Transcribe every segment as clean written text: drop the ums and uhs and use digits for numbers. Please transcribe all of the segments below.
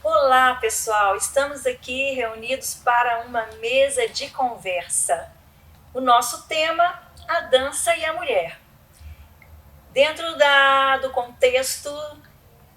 Olá, pessoal! Estamos aqui reunidos para uma mesa de conversa. O nosso tema, a dança e a mulher. Dentro do contexto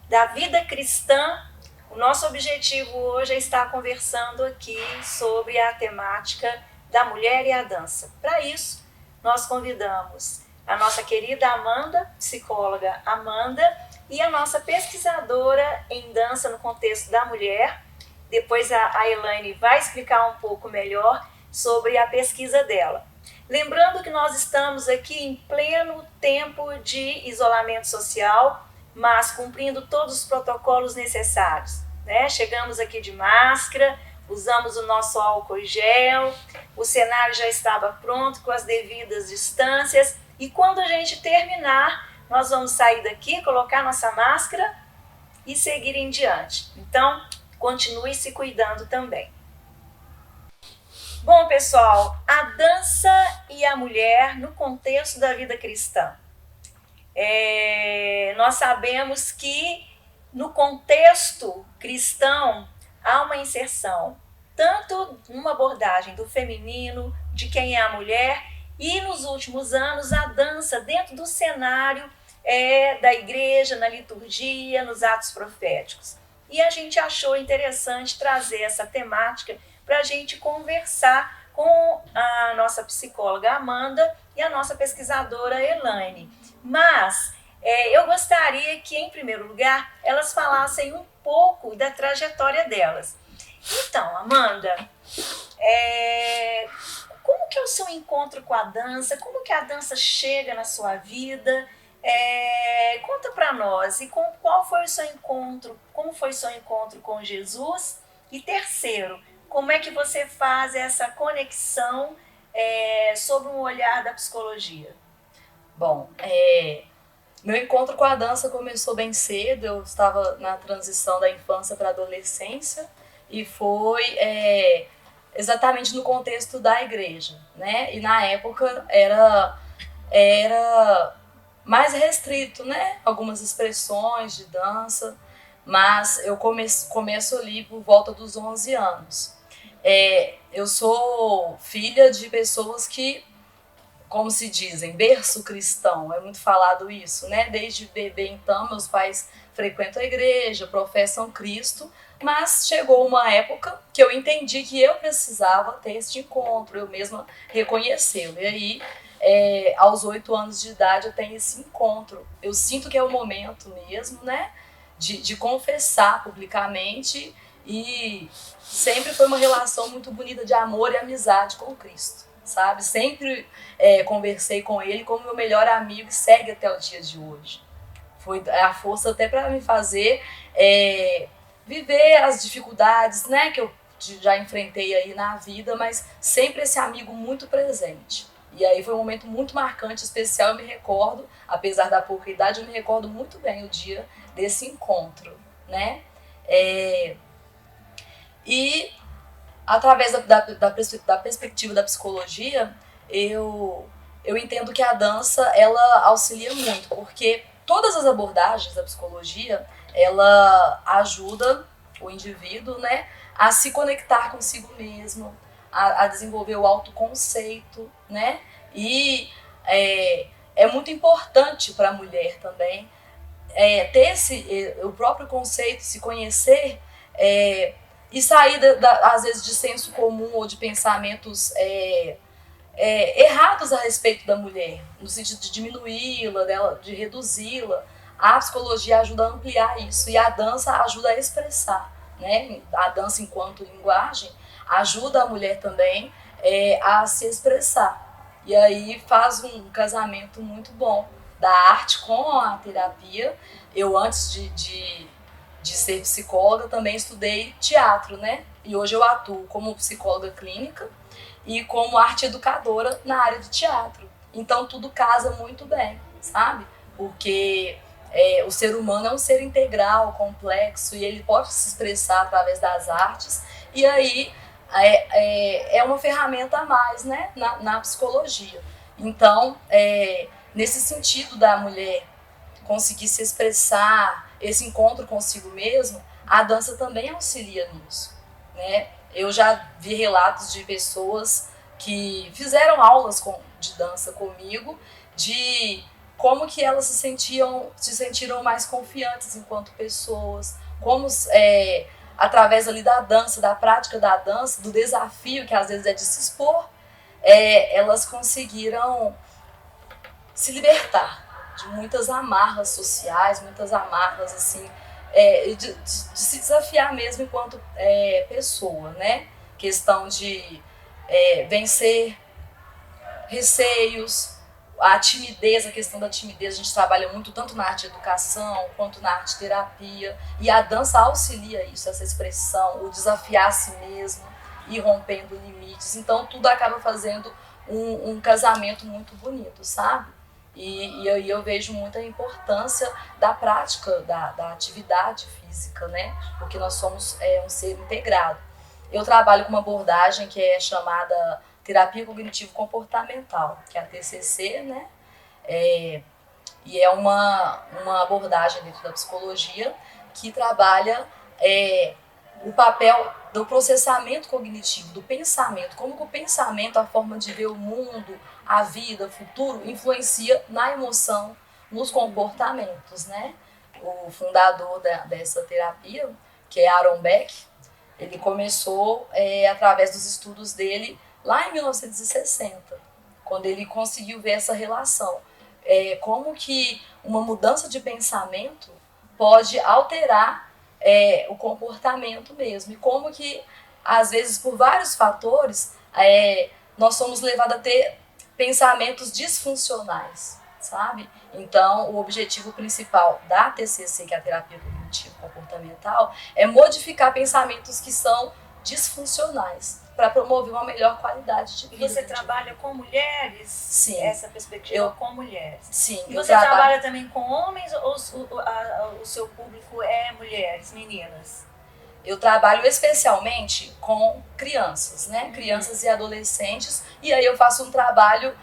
da vida cristã, o nosso objetivo hoje é estar conversando aqui sobre a temática da mulher e a dança. Para isso, nós convidamos a nossa querida Amanda, psicóloga Amanda, e a nossa pesquisadora em dança no contexto da mulher. Depois a Elaine vai explicar um pouco melhor sobre a pesquisa dela. Lembrando que nós estamos aqui em pleno tempo de isolamento social, mas cumprindo todos os protocolos necessários, né? Chegamos aqui de máscara, usamos o nosso álcool gel, o cenário já estava pronto com as devidas distâncias, e quando a gente terminar, nós vamos sair daqui, colocar nossa máscara e seguir em diante. Então, continue se cuidando também. Bom, pessoal, a dança e a mulher no contexto da vida cristã. Nós sabemos que no contexto cristão há uma inserção, tanto numa abordagem do feminino, de quem é a mulher, e nos últimos anos a dança dentro do cenário da igreja, na liturgia, nos atos proféticos. E a gente achou interessante trazer essa temática para a gente conversar com a nossa psicóloga Amanda e a nossa pesquisadora Elaine. Mas eu gostaria que, em primeiro lugar, elas falassem um pouco da trajetória delas. Então, Amanda, como que é o seu encontro com a dança? Como que a dança chega na sua vida? Conta para nós, e qual foi o seu encontro, como foi o seu encontro com Jesus? E terceiro, como é que você faz essa conexão sobre um olhar da psicologia? Bom, meu encontro com a dança começou bem cedo. Eu estava na transição da infância para a adolescência e foi exatamente no contexto da igreja, né? E na época era mais restrito, né? Algumas expressões de dança, mas eu começo ali por volta dos 11 anos. Eu sou filha de pessoas que, como se dizem, berço cristão, é muito falado isso, né? Desde bebê, então, meus pais frequentam a igreja, professam Cristo, mas chegou uma época que eu entendi que eu precisava ter este encontro, eu mesma reconhecê-lo. E aí, aos 8 anos de idade, eu tenho esse encontro. Eu sinto que é o momento mesmo, né? De confessar publicamente, e sempre foi uma relação muito bonita de amor e amizade com Cristo, sabe? Sempre conversei com ele como meu melhor amigo e segue até o dia de hoje. Foi a força até para me fazer viver as dificuldades, né, que eu já enfrentei aí na vida, mas sempre esse amigo muito presente. E aí foi um momento muito marcante, especial. Eu me recordo, apesar da pouca idade, eu me recordo muito bem o dia desse encontro, né? E através da perspectiva da psicologia, eu entendo que a dança, ela auxilia muito, porque todas as abordagens da psicologia, ela ajuda o indivíduo, né, a se conectar consigo mesmo, a desenvolver o autoconceito, né, e é muito importante para a mulher também ter o próprio conceito, se conhecer, e sair, às vezes, de senso comum ou de pensamentos errados a respeito da mulher, no sentido de diminuí-la, de reduzi-la. A psicologia ajuda a ampliar isso, e a dança ajuda a expressar, né? A dança, enquanto linguagem, ajuda a mulher também a se expressar. E aí faz um casamento muito bom da arte com a terapia. Eu, antes de ser psicóloga, também estudei teatro, né? E hoje eu atuo como psicóloga clínica e como arte educadora na área de teatro. Então tudo casa muito bem, sabe? Porque o ser humano é um ser integral, complexo, e ele pode se expressar através das artes. E aí é uma ferramenta a mais, né, na psicologia. Então, nesse sentido da mulher conseguir se expressar, esse encontro consigo mesmo, a dança também auxilia nisso, né? Eu já vi relatos de pessoas que fizeram aulas de dança comigo, de como que elas se sentiram mais confiantes enquanto pessoas, como através ali da dança, da prática da dança, do desafio que às vezes é de se expor, elas conseguiram se libertar de muitas amarras sociais, muitas amarras assim, de se desafiar mesmo enquanto pessoa, né? Questão de vencer receios, a timidez, a questão da timidez, a gente trabalha muito tanto na arte de educação quanto na arte terapia, e a dança auxilia isso, essa expressão, o desafiar a si mesmo, ir rompendo limites, então tudo acaba fazendo um casamento muito bonito, sabe? E aí eu vejo muita importância da prática, da atividade física, né? Porque nós somos um ser integrado. Eu trabalho com uma abordagem que é chamada terapia cognitivo-comportamental, que é a TCC, né? E é uma abordagem dentro da psicologia que trabalha o papel do processamento cognitivo, do pensamento, como que o pensamento, a forma de ver o mundo, a vida, o futuro, influencia na emoção, nos comportamentos, né? O fundador dessa terapia, que é Aaron Beck, ele começou através dos estudos dele lá em 1960, quando ele conseguiu ver essa relação. Como que uma mudança de pensamento pode alterar o comportamento mesmo. E como que, às vezes, por vários fatores, nós somos levados a ter pensamentos disfuncionais, sabe? Então, o objetivo principal da TCC, que é a terapia cognitivo-comportamental, é modificar pensamentos que são disfuncionais, para promover uma melhor qualidade de vida. E você trabalha com mulheres? Sim. Essa perspectiva com mulheres? Sim. E você trabalha também com homens ou o seu público é mulheres, meninas? Eu trabalho especialmente com crianças, né? Crianças e adolescentes. E aí eu faço um trabalho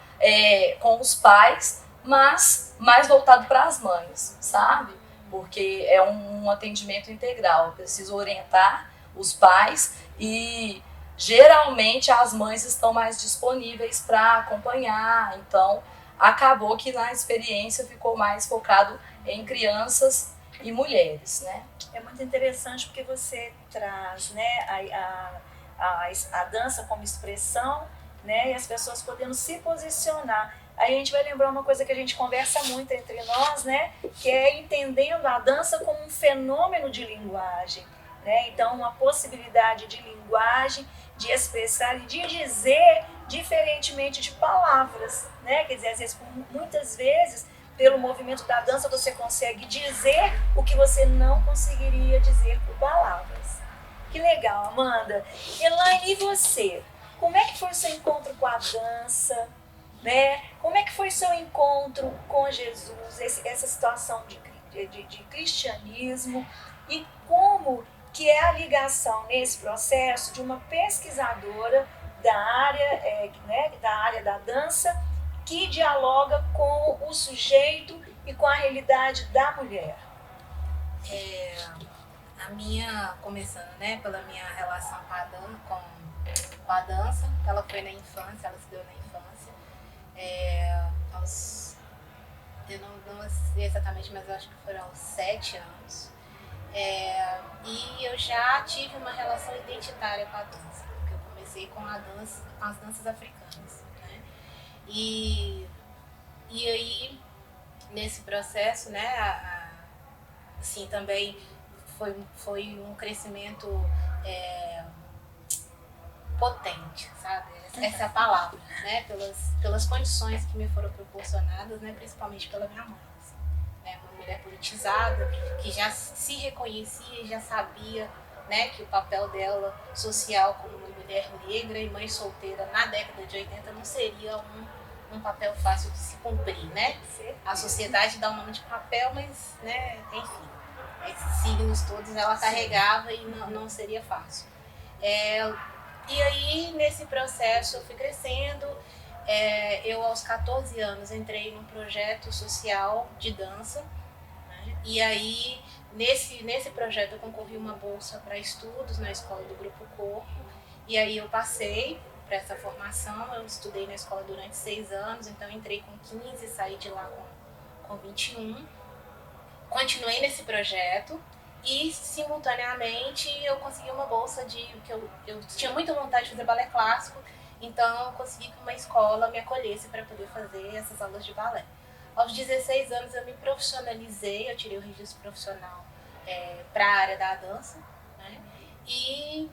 com os pais, mas mais voltado para as mães, sabe? Porque é um atendimento integral. Eu preciso orientar os pais e geralmente as mães estão mais disponíveis para acompanhar, então acabou que na experiência ficou mais focado em crianças e mulheres, né? É muito interessante porque você traz, né, a dança como expressão, né, e as pessoas podendo se posicionar. Aí a gente vai lembrar uma coisa que a gente conversa muito entre nós, né, que é entendendo a dança como um fenômeno de linguagem, né? Então uma possibilidade de linguagem, de expressar e de dizer diferentemente de palavras, né? Quer dizer, às vezes, muitas vezes, pelo movimento da dança, você consegue dizer o que você não conseguiria dizer por palavras. Que legal, Amanda. Elaine, e você? Como é que foi o seu encontro com a dança? Né? Como é que foi o seu encontro com Jesus, essa situação de cristianismo? E como que é a ligação nesse processo de uma pesquisadora da área da dança que dialoga com o sujeito e com a realidade da mulher? Começando, né, pela minha relação com a dança, ela foi na infância, ela se deu na infância, eu não sei exatamente, mas eu acho que foram aos 7 anos. E eu já tive uma relação identitária com a dança, porque eu comecei com as danças africanas, né? E aí, nesse processo, né, assim, também foi um crescimento potente, sabe? Essa é a palavra, né? Pelas condições que me foram proporcionadas, né? Principalmente pela minha mãe. Uma mulher politizada, que já se reconhecia e já sabia, né, que o papel dela social como uma mulher negra e mãe solteira na década de 80 não seria um papel fácil de se cumprir, né? A sociedade dá um nome de papel, mas, né, enfim, esses signos todos ela carregava e não seria fácil. E aí, nesse processo, eu fui crescendo. Eu, aos 14 anos, entrei num projeto social de dança, né? E aí, nesse projeto, eu concorri uma bolsa para estudos na escola do Grupo Corpo. E aí eu passei para essa formação. Eu estudei na escola durante 6 anos, então entrei com 15, saí de lá com 21. Continuei nesse projeto e, simultaneamente, eu consegui uma bolsa que eu tinha muita vontade de fazer balé clássico, então eu consegui que uma escola me acolhesse para poder fazer essas aulas de balé. Aos 16 anos eu me profissionalizei, eu tirei o registro profissional para a área da dança, né? E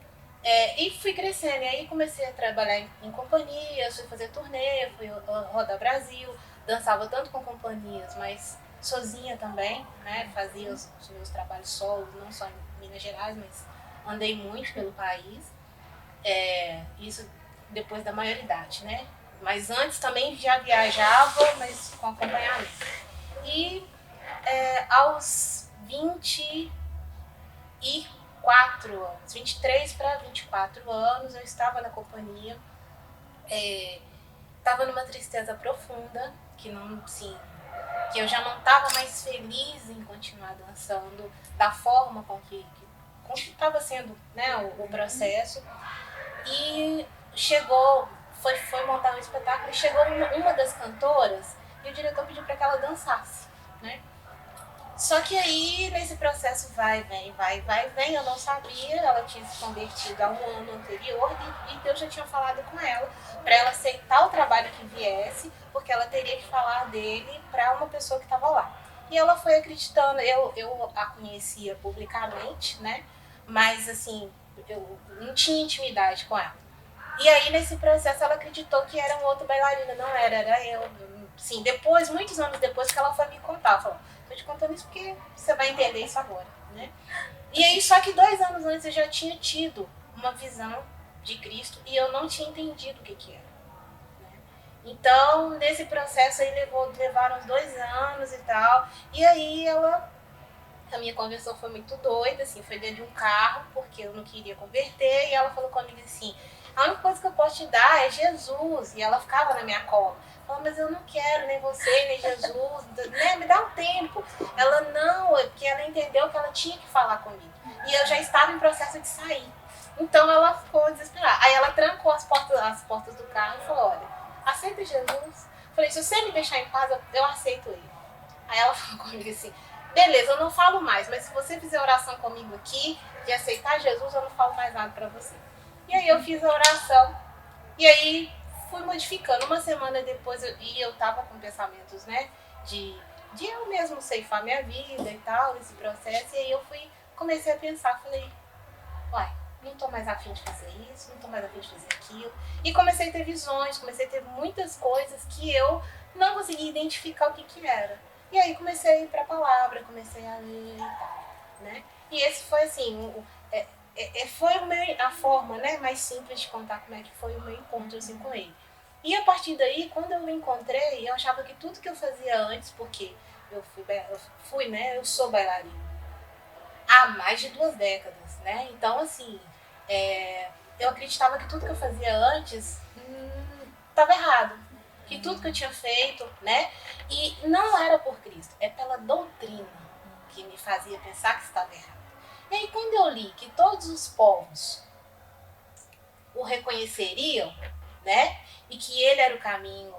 fui crescendo, e aí comecei a trabalhar em companhias, fui fazer turnê, fui rodar Brasil, dançava tanto com companhias, mas sozinha também, né? Fazia os meus trabalhos solos, não só em Minas Gerais, mas andei muito pelo país. Isso depois da maioridade, né? Mas antes também já viajava, mas com acompanhamento. E aos 24 anos, 23 para 24 anos, eu estava na companhia, estava numa tristeza profunda, que eu já não estava mais feliz em continuar dançando da forma com que estava sendo, né, o processo. E foi montar um espetáculo e chegou uma das cantoras e o diretor pediu para que ela dançasse, né? Só que aí, nesse processo vai, vem, eu não sabia, ela tinha se convertido há um ano anterior e Deus já tinha falado com ela para ela aceitar o trabalho que viesse, porque ela teria que falar dele para uma pessoa que estava lá. E ela foi acreditando, eu a conhecia publicamente, né? Mas assim, eu não tinha intimidade com ela. E aí, nesse processo, ela acreditou que era um outro bailarino, não era eu. Sim, depois, muitos anos depois, que ela foi me contar, falou, tô te contando isso porque você vai entender isso agora, né? E aí, só que 2 anos antes eu já tinha tido uma visão de Cristo e eu não tinha entendido o que era. Né? Então, nesse processo aí, levaram uns 2 anos e tal, e aí a minha conversão foi muito doida, assim, foi dentro de um carro, porque eu não queria converter, e ela falou comigo assim, a única coisa que eu posso te dar é Jesus, e ela ficava na minha cola. Falou, mas eu não quero nem você, nem Jesus, né? Me dá um tempo. Ela não, porque ela entendeu que ela tinha que falar comigo. E eu já estava em processo de sair. Então ela ficou desesperada. Aí ela trancou as portas do carro e falou, olha, aceita Jesus? Falei, se você me deixar em paz, eu aceito ele. Aí ela falou comigo assim, beleza, eu não falo mais, mas se você fizer oração comigo aqui, de aceitar Jesus, eu não falo mais nada pra você. E aí eu fiz a oração, e aí fui modificando. Uma semana depois eu tava com pensamentos, né, de eu mesmo ceifar minha vida e tal, esse processo, e aí eu comecei a pensar, falei, uai, não tô mais afim de fazer isso, não tô mais afim de fazer aquilo. E comecei a ter visões, comecei a ter muitas coisas que eu não conseguia identificar o que era. E aí comecei a ir pra palavra, comecei a ler e tal, né? E esse foi assim, foi a forma, né, mais simples de contar como é que foi o meu encontro assim, com ele. E a partir daí, quando eu me encontrei, eu achava que tudo que eu fazia antes, porque eu sou bailarina há mais de 2 décadas, né? Então, assim, eu acreditava que tudo que eu fazia antes estava errado. Que tudo que eu tinha feito, né? E não era por Cristo, é pela doutrina que me fazia pensar que estava errado. E aí, quando eu li que todos os povos o reconheceriam, né? E que ele era o caminho,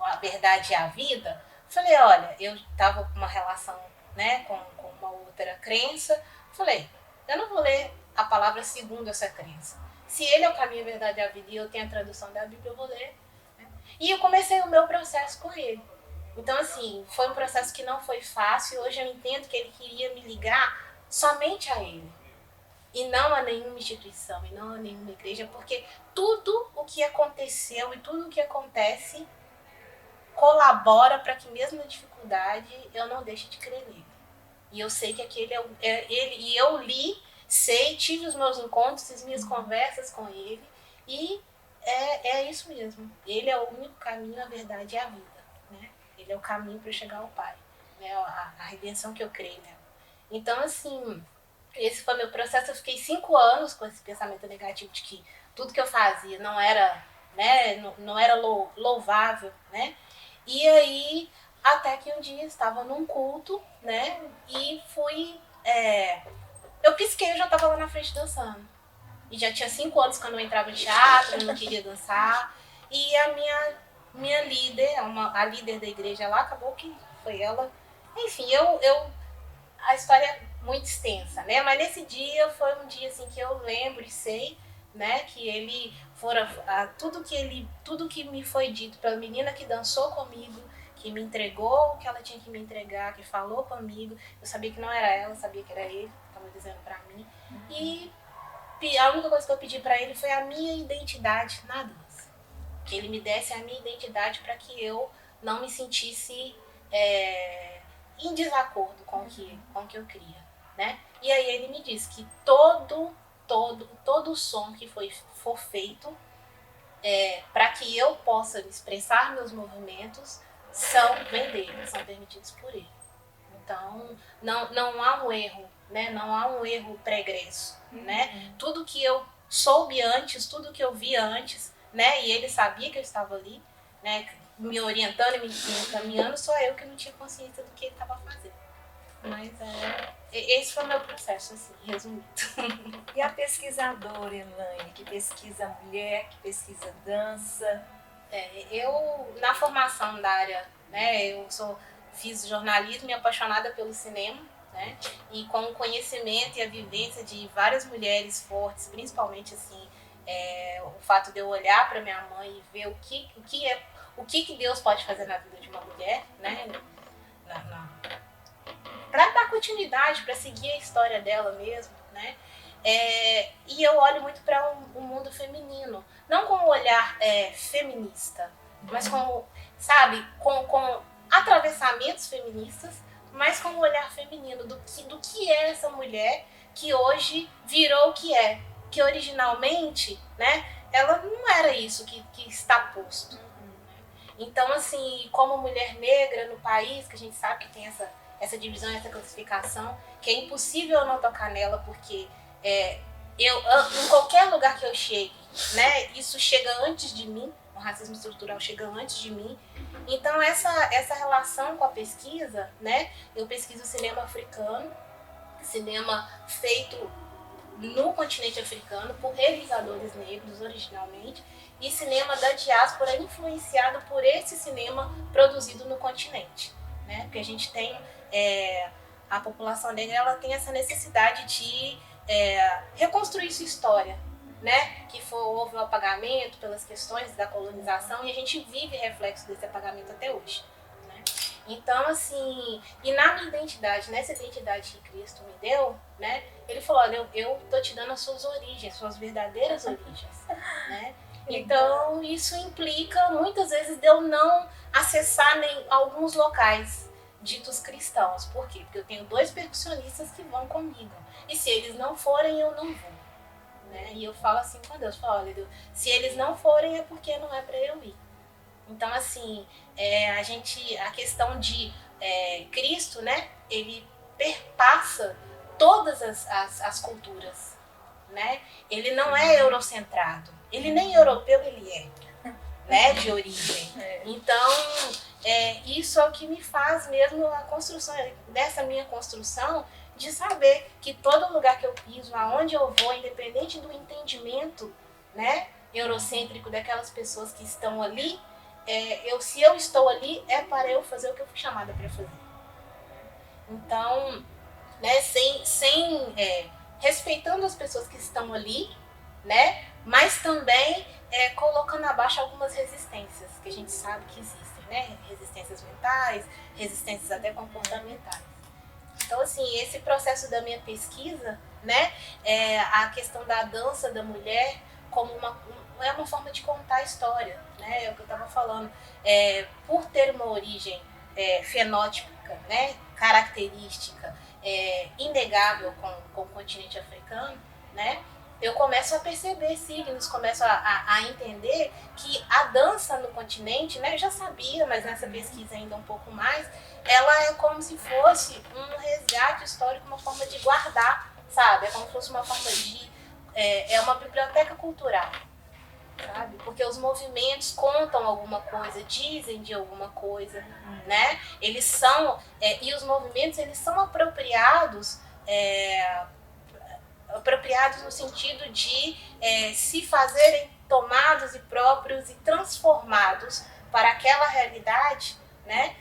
a verdade e a vida, falei, olha, eu estava com uma relação, né, com uma outra crença, falei, eu não vou ler a palavra segundo essa crença. Se ele é o caminho, a verdade e a vida e eu tenho a tradução da Bíblia, eu vou ler. Né? E eu comecei o meu processo com ele. Então, assim, foi um processo que não foi fácil. Hoje eu entendo que ele queria me ligar somente a ele. E não a nenhuma instituição, e não a nenhuma igreja, porque tudo o que aconteceu e tudo o que acontece colabora para que mesmo na dificuldade eu não deixe de crer nele. E eu sei que aquele é ele, e eu tive os meus encontros, as minhas conversas com ele, e é isso mesmo. Ele é o único caminho, a verdade e a vida. Né? Ele é o caminho para chegar ao Pai, né? A redenção que eu creio nela. Então, assim, esse foi meu processo. Eu fiquei 5 anos com esse pensamento negativo de que tudo que eu fazia não era, né, não era louvável, né? E aí, Até que um dia eu estava num culto, né? E fui. Eu pisquei, eu já estava lá na frente dançando. E já tinha 5 anos quando eu entrava em teatro, eu não queria dançar. E a minha líder, a líder da igreja lá, acabou que foi ela. Enfim, a história é muito extensa, né? Mas nesse dia foi um dia assim que eu lembro e sei, né, que ele fora tudo que me foi dito pela menina que dançou comigo, que me entregou o que ela tinha que me entregar, que falou comigo. Eu sabia que não era ela, sabia que era ele, estava dizendo para mim. E a única coisa que eu pedi para ele foi a minha identidade na dança. Que ele me desse a minha identidade para que eu não me sentisse em desacordo com o que eu queria, né? E aí ele me disse que todo som que for feito para que eu possa expressar meus movimentos vem dele, são permitidos por ele. Então, não há um erro, né? Não há um erro pregresso, né? Tudo que eu soube antes, tudo que eu vi antes, né? E ele sabia que eu estava ali, né? Me orientando e me encaminhando, só eu que não tinha consciência do que ele estava fazendo. Mas esse foi o meu processo, assim, resumido. E a pesquisadora, Elaine, que pesquisa mulher, que pesquisa dança? Eu, na formação da área, né, fiz jornalismo e apaixonada pelo cinema, né, e com o conhecimento e a vivência de várias mulheres fortes, principalmente assim, o fato de eu olhar para minha mãe e ver o que Deus pode fazer na vida de uma mulher, né, para dar continuidade, para seguir a história dela mesmo, né. E eu olho muito para um mundo feminino, não com um olhar feminista, mas com atravessamentos feministas, mas com um olhar feminino do que é essa mulher que hoje virou o que é, que originalmente, né, ela não era isso que está posto. Então, assim, como mulher negra no país, que a gente sabe que tem essa divisão, essa classificação, que é impossível eu não tocar nela, porque em qualquer lugar que eu chegue, né, isso chega antes de mim, o racismo estrutural chega antes de mim. Então essa relação com a pesquisa, né, eu pesquiso cinema africano, cinema feito no continente africano por realizadores negros originalmente, e cinema da diáspora influenciado por esse cinema produzido no continente, né, porque a gente tem a população negra, ela tem essa necessidade de reconstruir sua história, né? Que houve um apagamento pelas questões da colonização e a gente vive reflexo desse apagamento até hoje, né? Então, assim, e na minha identidade, nessa identidade que Cristo me deu, né? Ele falou, olha, eu tô te dando as suas origens, suas verdadeiras origens, né? Então, isso implica, muitas vezes, de eu não acessar alguns locais ditos cristãos. Por quê? Porque eu tenho 2 percussionistas que vão comigo. E se eles não forem, eu não vou. Né? E eu falo assim com Deus, falo, olha, Deus, se eles não forem é porque não é para eu ir. Então, assim, a questão de Cristo, né? Ele perpassa todas as culturas, né? Ele não é eurocentrado. Ele nem europeu ele é, né? De origem. Então, isso é o que me faz mesmo a construção, dessa minha construção, de saber que todo lugar que eu piso, aonde eu vou, independente do entendimento, né, eurocêntrico daquelas pessoas que estão ali, se eu estou ali, é para eu fazer o que eu fui chamada para fazer. Então, né, respeitando as pessoas que estão ali, né, mas também colocando abaixo algumas resistências que a gente sabe que existem, né, resistências mentais, resistências até comportamentais. Então, assim, esse processo da minha pesquisa, né, a questão da dança da mulher como uma forma de contar a história, né, é o que eu estava falando, por ter uma origem fenótipica, né, característica, inegável com o continente africano, né, eu começo a perceber signos, começo a entender que a dança no continente, né, eu já sabia, mas nessa pesquisa ainda um pouco mais, ela é como se fosse um resgate histórico, uma forma de guardar, sabe? É como se fosse uma forma de... é uma biblioteca cultural, sabe? Porque os movimentos contam alguma coisa, dizem de alguma coisa, né? Eles são, e os movimentos, eles são apropriados no sentido de se fazerem tomados e próprios e transformados para aquela realidade, né?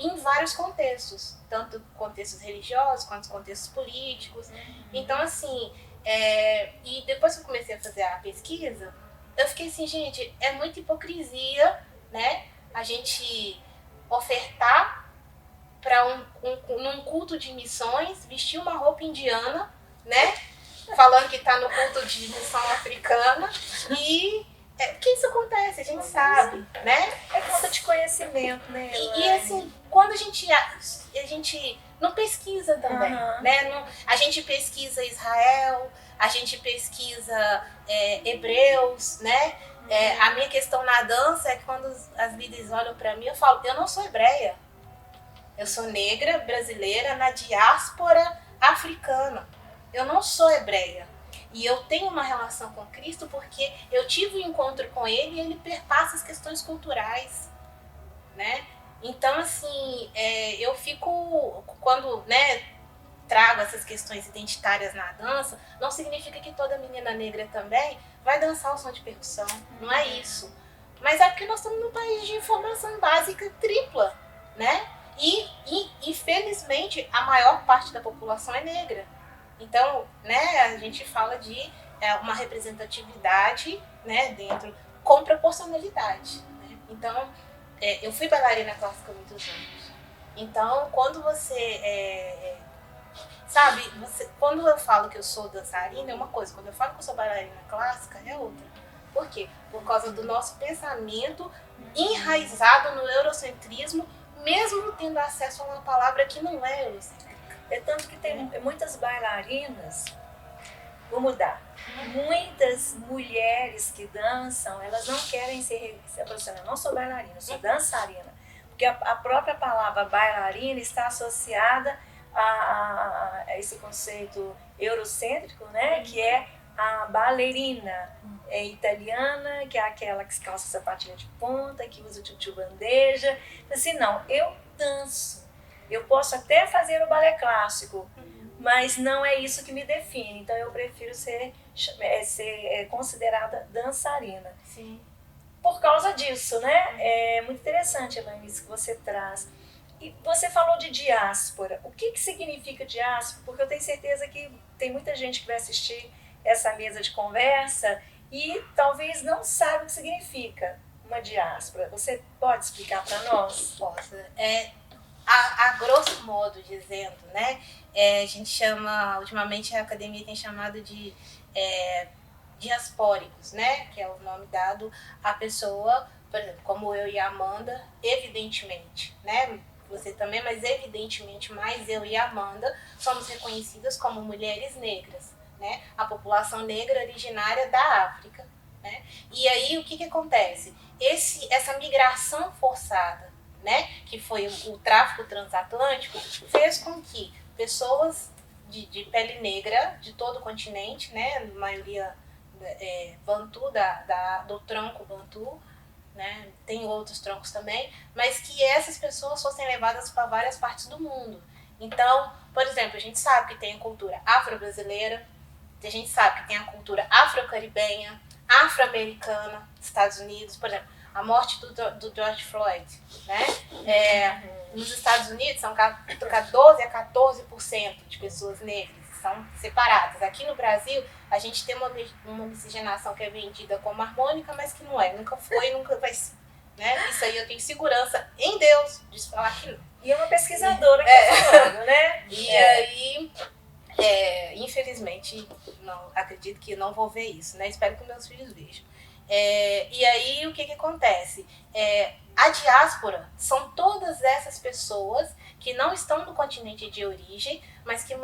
Em vários contextos, tanto contextos religiosos quanto contextos políticos. Então, assim, e depois que eu comecei a fazer a pesquisa, eu fiquei assim, gente, é muita hipocrisia, né? A gente ofertar para num culto de missões, vestir uma roupa indiana, né? Falando que está no culto de missão africana e que isso acontece, a gente sabe, né? É falta de conhecimento, né? E assim, quando a gente não pesquisa também, né? A gente pesquisa Israel, a gente pesquisa hebreus, né? A minha questão na dança é que quando as líderes olham para mim, eu falo, eu não sou hebreia. Eu sou negra, brasileira, na diáspora africana. Eu não sou hebreia. E eu tenho uma relação com Cristo porque eu tive um encontro com Ele e Ele perpassa as questões culturais, né? Então, assim, eu fico, quando, né, trago essas questões identitárias na dança, não significa que toda menina negra também vai dançar o som de percussão. Não é isso. Mas é porque nós estamos num país de informação básica tripla, né? E infelizmente, a maior parte da população é negra. Então, né, a gente fala de uma representatividade, né, dentro, com proporcionalidade, né? Então, eu fui bailarina clássica há muitos anos. Então, quando você, sabe, quando eu falo que eu sou dançarina é uma coisa, quando eu falo que eu sou bailarina clássica é outra. Por quê? Por causa do nosso pensamento enraizado no eurocentrismo, mesmo tendo acesso a uma palavra que não é eurocêntrica. É tanto que tem muitas bailarinas, vou mudar, muitas mulheres que dançam, elas não querem se aproximar. Eu não sou bailarina, eu sou dançarina. Porque a própria palavra bailarina está associada a esse conceito eurocêntrico, né? Que é a ballerina italiana, que é aquela que calça sapatilha de ponta, que usa o tchutchu bandeja. Assim, não, eu danço. Eu posso até fazer o balé clássico, mas não é isso que me define. Então eu prefiro ser considerada dançarina. Sim. Por causa disso, né? É muito interessante, Elaine, isso que você traz. E você falou de diáspora. O que significa diáspora? Porque eu tenho certeza que tem muita gente que vai assistir essa mesa de conversa e talvez não saiba o que significa uma diáspora. Você pode explicar para nós? Posso. A grosso modo dizendo, né? A gente chama, ultimamente a academia tem chamado de diaspóricos, né? Que é o nome dado à pessoa, por exemplo, como eu e a Amanda, evidentemente, né? Você também, mas evidentemente mais eu e a Amanda somos reconhecidas como mulheres negras, né? A população negra originária da África, né? E aí o que acontece? Essa migração forçada, né, que foi o tráfico transatlântico, fez com que pessoas de pele negra de todo o continente, né, a maioria bantu, do tronco bantu, né, tem outros troncos também, mas que essas pessoas fossem levadas para várias partes do mundo. Então, por exemplo, a gente sabe que tem a cultura afro-brasileira, a gente sabe que tem a cultura afro-caribenha, afro-americana, Estados Unidos, por exemplo, a morte do George Floyd, né? Nos Estados Unidos são 12 a 14% de pessoas negras, são separadas. Aqui no Brasil, a gente tem uma miscigenação que é vendida como harmônica, mas que não é, nunca foi, nunca vai ser. Né? Isso aí eu tenho segurança em Deus de falar que não. E é uma pesquisadora que está falando, né? E aí, infelizmente, não acredito que não vou ver isso, né? Espero que meus filhos vejam. E aí o que acontece? A diáspora são todas essas pessoas que não estão no continente de origem, mas que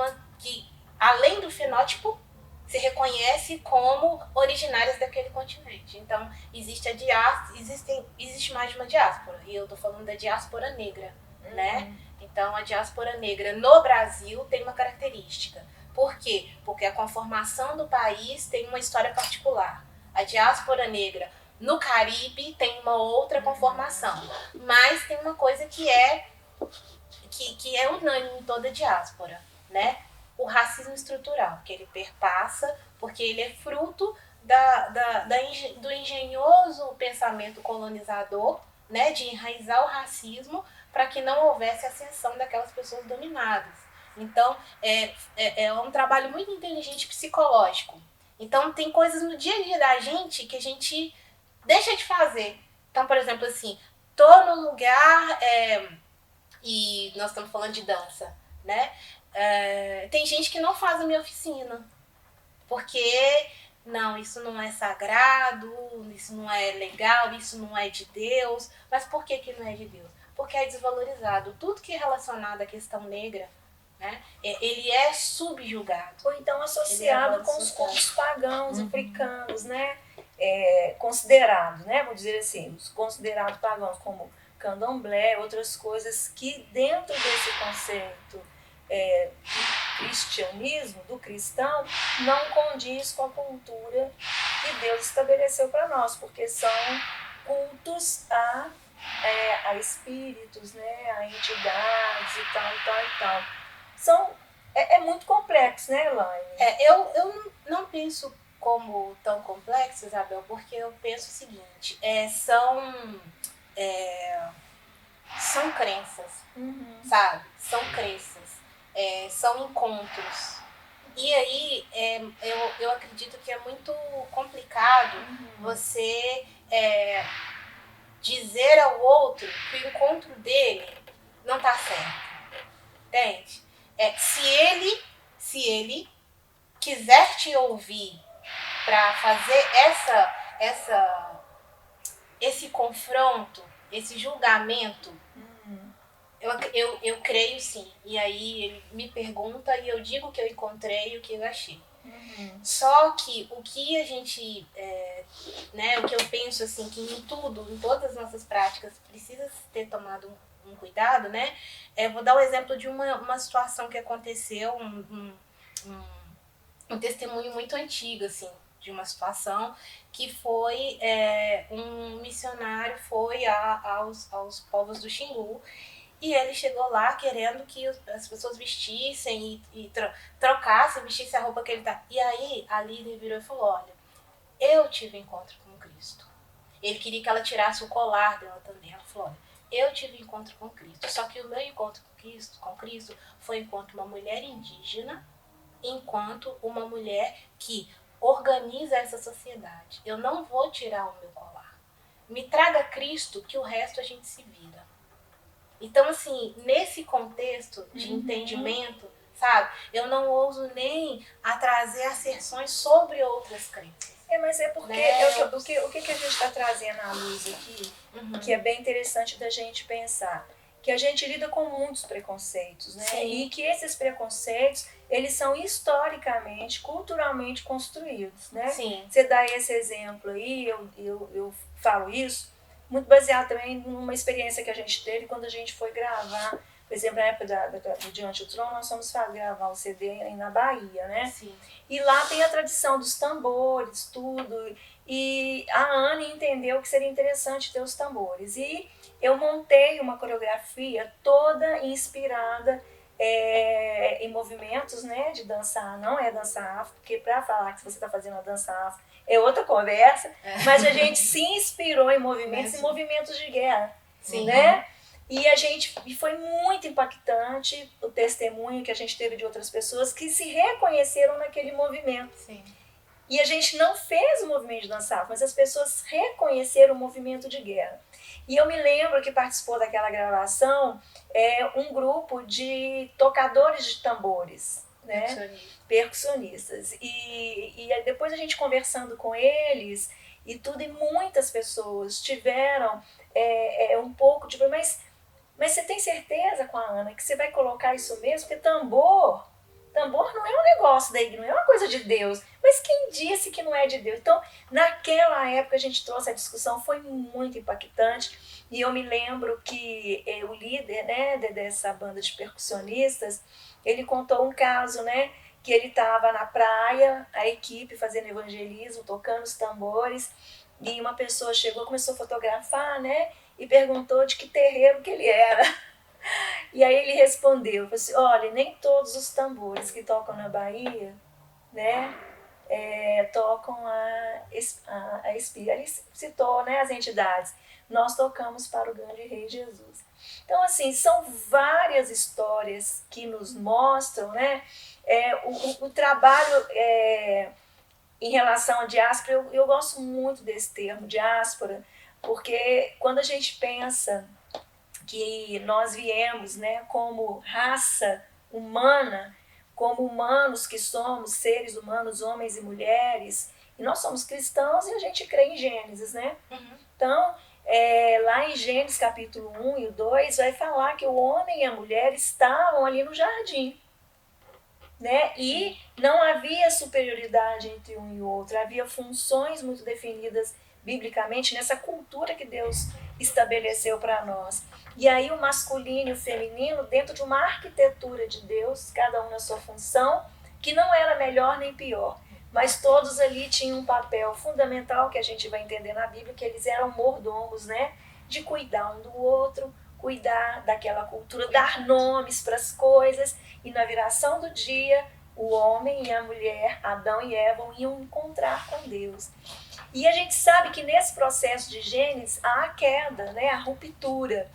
além do fenótipo se reconhece como originárias daquele continente. Então existe mais de uma diáspora, e eu estou falando da diáspora negra, né? Então a diáspora negra no Brasil tem uma característica. Por quê? Porque a conformação do país tem uma história particular. A diáspora negra no Caribe tem uma outra conformação, mas tem uma coisa que é unânime em toda a diáspora, né? O racismo estrutural, que ele perpassa, porque ele é fruto do engenhoso pensamento colonizador, né, de enraizar o racismo para que não houvesse ascensão daquelas pessoas dominadas. Então, é um trabalho muito inteligente psicológico. Então, tem coisas no dia a dia da gente que a gente deixa de fazer. Então, por exemplo, assim, tô no lugar e nós estamos falando de dança, né? Tem gente que não faz a minha oficina, porque não, isso não é sagrado, isso não é legal, isso não é de Deus. Mas por que não é de Deus? Porque é desvalorizado. Tudo que é relacionado à questão negra, né, ele é subjugado. Ou então associado com os cultos pagãos africanos, né? Considerados, né? Vou dizer assim, os considerados pagãos como candomblé, outras coisas que dentro desse conceito do cristianismo, do cristão, não condiz com a cultura que Deus estabeleceu para nós, porque são cultos a espíritos, né, a entidades e tal. É muito complexo, né, Elaine? Eu não penso como tão complexo, Isabel, porque eu penso o seguinte, são crenças, sabe? São crenças, são encontros. E aí, eu acredito que é muito complicado você dizer ao outro que o encontro dele não tá certo. Entende? Se ele quiser te ouvir para fazer esse confronto, esse julgamento, eu creio sim. E aí ele me pergunta e eu digo o que eu encontrei e o que eu achei. Só que o que a gente, o que eu penso assim, que em todas as nossas práticas precisa ter tomado um cuidado, né? Vou dar o exemplo de uma situação que aconteceu, um testemunho muito antigo, assim, de uma situação que foi um missionário foi aos povos do Xingu. E ele chegou lá querendo que as pessoas vestissem e trocassem, vestissem a roupa que ele tá. E aí a líder virou e falou, olha, eu tive encontro com Cristo. Ele queria que ela tirasse o colar dela também. Ela falou, olha, eu tive encontro com Cristo. Só que o meu encontro com Cristo foi enquanto uma mulher indígena, enquanto uma mulher que organiza essa sociedade. Eu não vou tirar o meu colar. Me traga Cristo que o resto a gente se vira. Então, assim, nesse contexto de entendimento, sabe? Eu não ouso nem a trazer asserções sobre outras crenças. Mas é porque o que a gente está trazendo à luz aqui, que é bem interessante da gente pensar, que a gente lida com muitos preconceitos, né? Sim. E que esses preconceitos, eles são historicamente, culturalmente construídos, né? Sim. Você dá esse exemplo aí, eu falo isso, muito baseado também numa experiência que a gente teve quando a gente foi gravar, por exemplo, na época do Diante do Trono, nós fomos gravar o CD aí na Bahia, né? Sim. E lá tem a tradição dos tambores, tudo, e a Anne entendeu que seria interessante ter os tambores. E eu montei uma coreografia toda inspirada em movimentos, né, de dança, não é dança afro, porque para falar que você está fazendo a dança afro é outra conversa, mas a gente se inspirou em movimentos de guerra, Sim. né? E foi muito impactante o testemunho que a gente teve de outras pessoas que se reconheceram naquele movimento. Sim. E a gente não fez o movimento de dança afro, mas as pessoas reconheceram o movimento de guerra. E eu me lembro que participou daquela gravação um grupo de tocadores de tambores, né? Percussionistas. E depois a gente conversando com eles e tudo, e muitas pessoas tiveram um pouco de... Mas você tem certeza com a Ana que você vai colocar isso mesmo? Porque tambor não é um negócio da igreja, não é uma coisa de Deus. Mas quem disse que não é de Deus? Então, naquela época a gente trouxe a discussão, foi muito impactante. E eu me lembro que o líder, né, dessa banda de percussionistas, ele contou um caso, né, que ele estava na praia, a equipe fazendo evangelismo, tocando os tambores, e uma pessoa chegou, começou a fotografar, né? E perguntou de que terreiro que ele era. E aí ele respondeu, falou assim, olha, nem todos os tambores que tocam na Bahia, né, tocam a Espírita. Ele citou, né, as entidades. Nós tocamos para o grande Rei Jesus. Então, assim, são várias histórias que nos mostram, né, o trabalho em relação à diáspora. Eu gosto muito desse termo, diáspora, porque quando a gente pensa que nós viemos, né, como raça humana, como humanos que somos, seres humanos, homens e mulheres, e nós somos cristãos e a gente crê em Gênesis, né? Então, lá em Gênesis capítulo 1 e o 2, vai falar que o homem e a mulher estavam ali no jardim, né? E não havia superioridade entre um e o outro, havia funções muito definidas biblicamente nessa cultura que Deus estabeleceu para nós. E aí o masculino e o feminino dentro de uma arquitetura de Deus, cada um na sua função, que não era melhor nem pior, mas todos ali tinham um papel fundamental que a gente vai entender na Bíblia, que eles eram mordomos, né? De cuidar um do outro, cuidar daquela cultura, dar nomes para as coisas, e na viração do dia, o homem e a mulher, Adão e Eva, iam encontrar com Deus. E a gente sabe que nesse processo de Gênesis há a queda, né? A ruptura.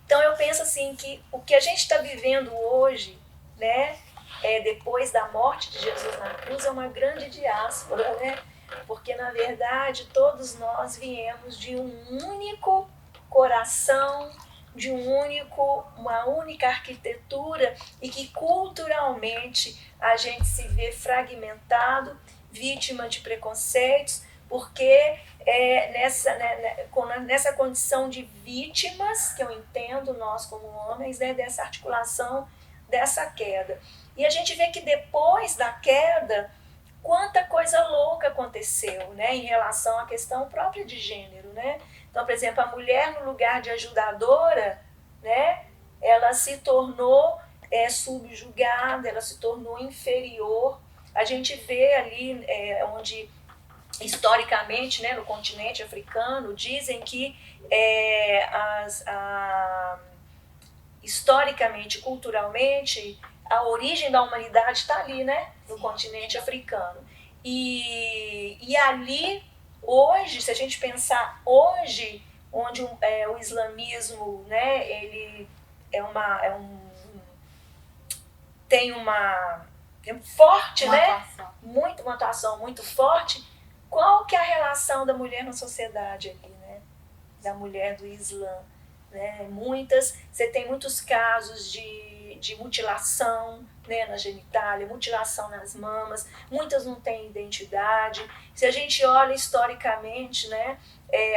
Então eu penso assim que o que a gente está vivendo hoje, né, depois da morte de Jesus na cruz, é uma grande diáspora, né? Porque na verdade todos nós viemos de um único coração, de uma única arquitetura, e que culturalmente a gente se vê fragmentado, vítima de preconceitos, porque nessa condição de vítimas, que eu entendo nós como homens, né, dessa articulação, dessa queda. E a gente vê que depois da queda, quanta coisa louca aconteceu, né, em relação à questão própria de gênero, né? Então, por exemplo, a mulher no lugar de ajudadora, né, ela se tornou subjugada, ela se tornou inferior. A gente vê ali onde historicamente, né, no continente africano, dizem que historicamente, culturalmente, a origem da humanidade está ali, né, no continente africano. E ali, hoje, se a gente pensar hoje, onde o islamismo, né, ele tem uma forte, né, uma atuação muito forte. Qual que é a relação da mulher na sociedade ali, né? Da mulher do Islã, né? Você tem muitos casos de mutilação, né, na genitália, mutilação nas mamas, muitas não têm identidade. Se a gente olha historicamente, né,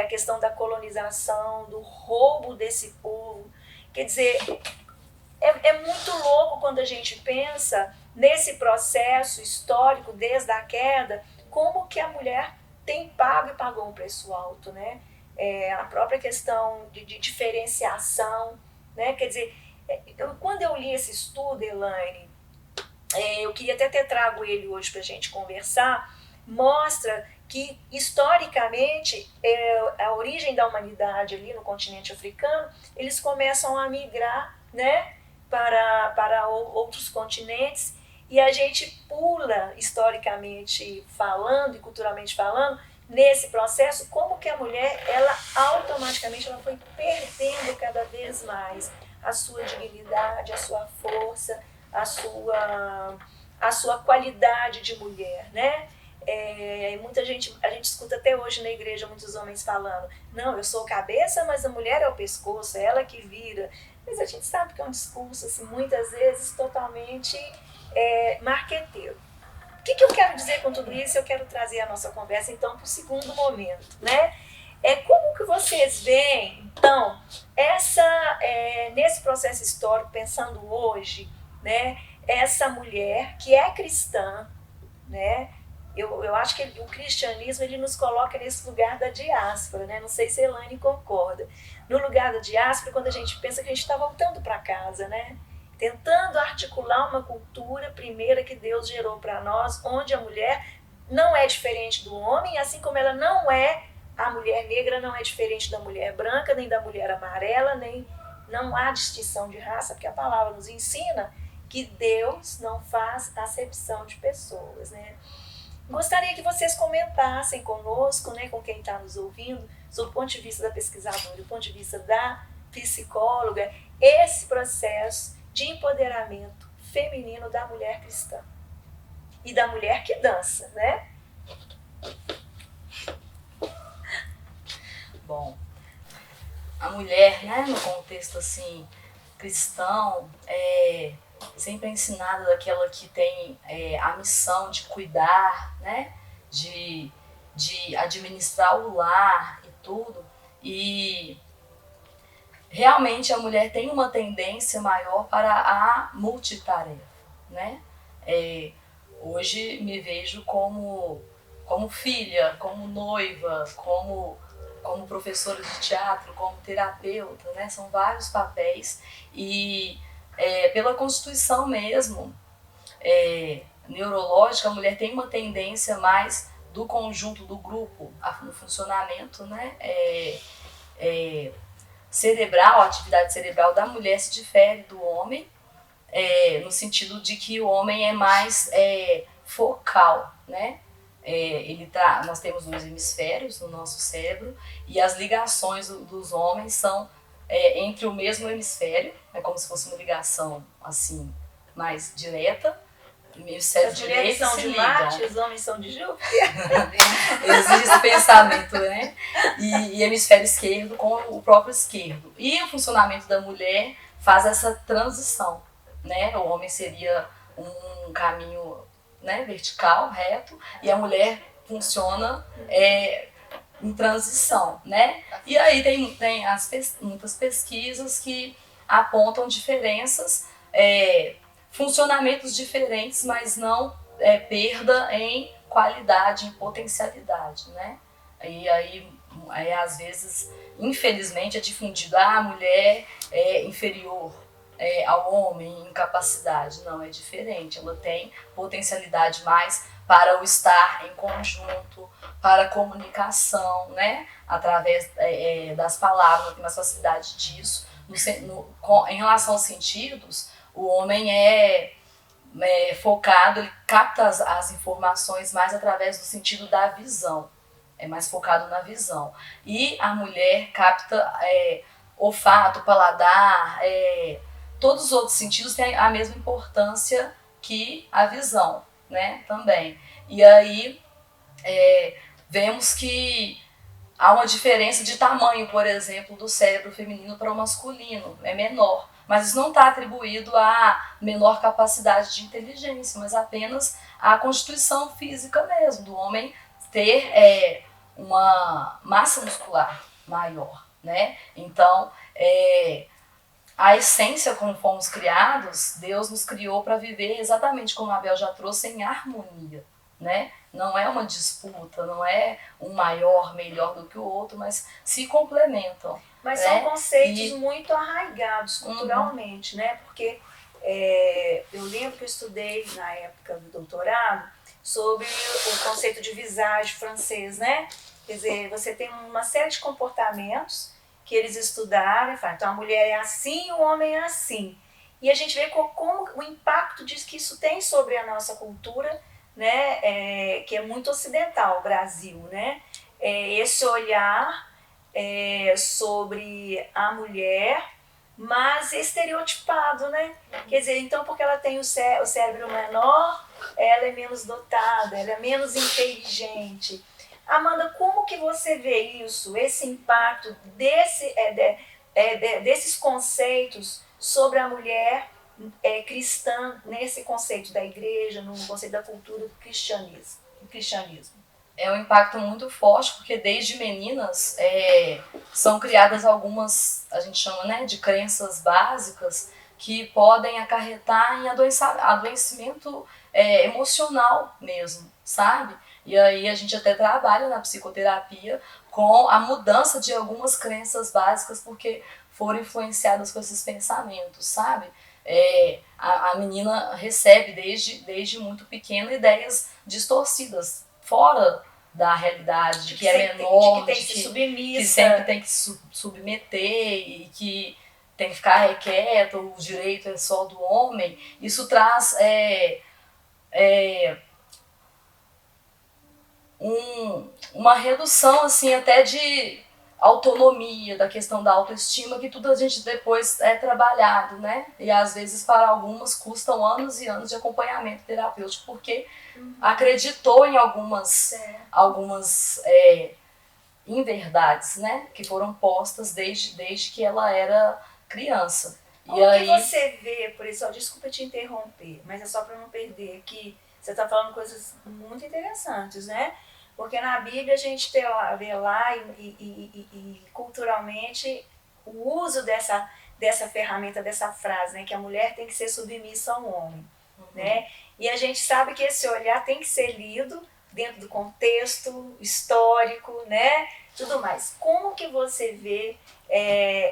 a questão da colonização, do roubo desse povo, quer dizer, é muito louco quando a gente pensa nesse processo histórico desde a queda, como que a mulher tem pago e pagou um preço alto, né? A própria questão de diferenciação, né? Quer dizer, quando eu li esse estudo, Elaine, eu queria até ter trago ele hoje para a gente conversar, mostra que, historicamente, a origem da humanidade ali no continente africano, eles começam a migrar, né, para outros continentes, e a gente pula, historicamente falando e culturalmente falando, nesse processo, como que a mulher, ela automaticamente ela foi perdendo cada vez mais a sua dignidade, a sua força, a sua qualidade de mulher, né? A gente escuta até hoje na igreja muitos homens falando, não, eu sou cabeça, mas a mulher é o pescoço, é ela que vira. Mas a gente sabe que é um discurso, assim, muitas vezes totalmente marqueteiro. O que eu quero dizer com tudo isso? Eu quero trazer a nossa conversa, então, para o segundo momento, né? Como que vocês veem, então, nesse processo histórico, pensando hoje, né, essa mulher que é cristã, né? Eu acho que o cristianismo ele nos coloca nesse lugar da diáspora, né? Não sei se a Elaine concorda. No lugar da diáspora, quando a gente pensa que a gente está voltando para casa, né? tentando articular uma cultura primeira que Deus gerou para nós, onde a mulher não é diferente do homem, assim como ela não é, a mulher negra não é diferente da mulher branca, nem da mulher amarela, nem não há distinção de raça, porque a palavra nos ensina que Deus não faz acepção de pessoas, né? Gostaria que vocês comentassem conosco, né, com quem está nos ouvindo, sob o ponto de vista da pesquisadora, do ponto de vista da psicóloga, esse processo de empoderamento feminino da mulher cristã e da mulher que dança, né? Bom, a mulher, né, no contexto assim cristão, sempre é ensinada daquela que tem a missão de cuidar, né, de administrar o lar e tudo, e realmente a mulher tem uma tendência maior para a multitarefa, né? Hoje me vejo como filha, como noiva, como professora de teatro, como terapeuta, né? São vários papéis e pela Constituição mesmo, neurológica, a mulher tem uma tendência mais do conjunto do grupo no funcionamento, né? Cerebral, a atividade cerebral da mulher se difere do homem, no sentido de que o homem é mais focal, né? Nós temos 2 hemisférios no nosso cérebro e as ligações dos homens são entre o mesmo hemisfério, é como se fosse uma ligação assim mais direta. O hemisfério As mulheres direito são se de ligam. Marte, os homens são de Júpiter. Existe esse pensamento, né? E hemisfério esquerdo com o próprio esquerdo. E o funcionamento da mulher faz essa transição, né? O homem seria um caminho, né, vertical, reto, e a mulher funciona em transição, né? E aí tem muitas pesquisas que apontam diferenças, funcionamentos diferentes, mas não perda em qualidade, em potencialidade, né? E aí às vezes, infelizmente, é difundido, a mulher é inferior ao homem em capacidade. Não, é diferente, ela tem potencialidade mais para o estar em conjunto, para a comunicação, né? Através das palavras, ela tem mais facilidade disso. Em relação aos sentidos, o homem é focado, ele capta as informações mais através do sentido da visão, é mais focado na visão. E a mulher capta olfato, paladar, todos os outros sentidos têm a mesma importância que a visão, né, também. E aí vemos que há uma diferença de tamanho, por exemplo, do cérebro feminino para o masculino, é menor. Mas isso não está atribuído à menor capacidade de inteligência, mas apenas à constituição física mesmo, do homem ter uma massa muscular maior, né? Então, a essência como fomos criados, Deus nos criou para viver exatamente como a Abel já trouxe, em harmonia, né? Não é uma disputa, não é um maior, melhor do que o outro, mas se complementam. Mas são conceitos muito arraigados culturalmente, né? Porque eu lembro que eu estudei na época do doutorado sobre o conceito de visage francês, né? Quer dizer, você tem uma série de comportamentos que eles estudaram e falam, então a mulher é assim e o homem é assim. E a gente vê como o impacto disso que isso tem sobre a nossa cultura, né? Que é muito ocidental, o Brasil, né? Esse olhar sobre a mulher, mas estereotipado, né? Quer dizer, então porque ela tem o cérebro menor, ela é menos dotada, ela é menos inteligente. Amanda, como que você vê isso, esse impacto desses conceitos sobre a mulher cristã, nesse conceito da igreja, no conceito da cultura do cristianismo? É um impacto muito forte, porque desde meninas são criadas algumas, a gente chama, né, de crenças básicas que podem acarretar em adoecimento emocional mesmo, sabe? E aí a gente até trabalha na psicoterapia com a mudança de algumas crenças básicas porque foram influenciadas com esses pensamentos, sabe? A menina recebe desde muito pequena ideias distorcidas, fora da realidade, de que é menor, de que sempre tem que se submeter e que tem que ficar quieto, o direito é só do homem. Isso traz uma redução assim até de autonomia, da questão da autoestima, que tudo a gente depois é trabalhado, né? E às vezes para algumas custam anos e anos de acompanhamento terapêutico, porque acreditou em algumas inverdades, né? Que foram postas desde que ela era criança. O que você vê, por isso, desculpa te interromper, mas é só para não perder, que você está falando coisas muito interessantes, né? Porque na Bíblia a gente vê lá e culturalmente o uso dessa ferramenta, dessa frase, né? Que a mulher tem que ser submissa ao homem, né? E a gente sabe que esse olhar tem que ser lido dentro do contexto histórico, né? Tudo mais. Como que você vê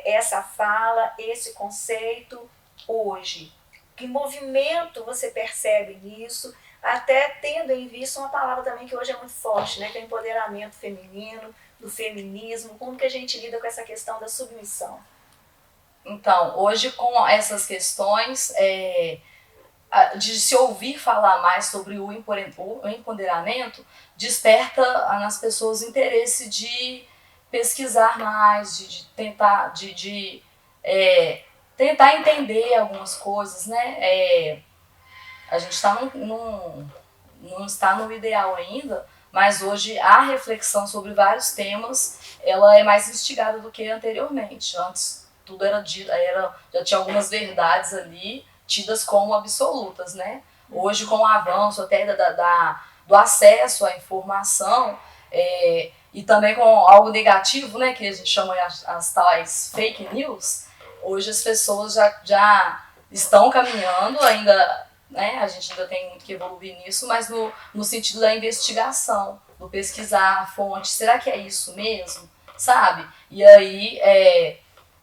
essa fala, esse conceito hoje? Que movimento você percebe nisso? Até tendo em vista uma palavra também que hoje é muito forte, né? Que é o empoderamento feminino, do feminismo. Como que a gente lida com essa questão da submissão? Então, hoje com essas questões de se ouvir falar mais sobre o empoderamento, desperta nas pessoas interesse de pesquisar mais, de tentar tentar entender algumas coisas, né? A gente não está no ideal ainda, mas hoje a reflexão sobre vários temas ela é mais instigada do que anteriormente. Antes tudo já tinha algumas verdades ali tidas como absolutas, né? Hoje, com o avanço até do acesso à informação e também com algo negativo, né, que a gente chama as tais fake news, hoje as pessoas já estão caminhando ainda, né? A gente ainda tem muito que evoluir nisso, mas no sentido da investigação, do pesquisar a fonte, será que é isso mesmo? Sabe? E aí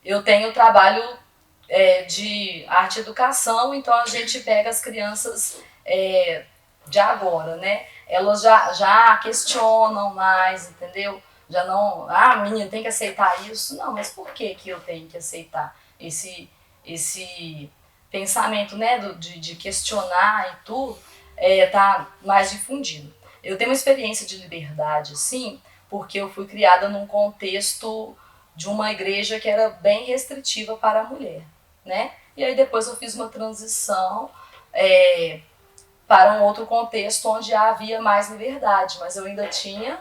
eu tenho trabalho de arte e educação, então a gente pega as crianças de agora, né? Elas já questionam mais, entendeu? Já não, menina, tem que aceitar isso. Não, mas por que eu tenho que aceitar esse pensamento, né, de questionar e tudo, tá mais difundido. Eu tenho uma experiência de liberdade, sim, porque eu fui criada num contexto de uma igreja que era bem restritiva para a mulher, né? E aí depois eu fiz uma transição para um outro contexto onde havia mais liberdade, mas eu ainda tinha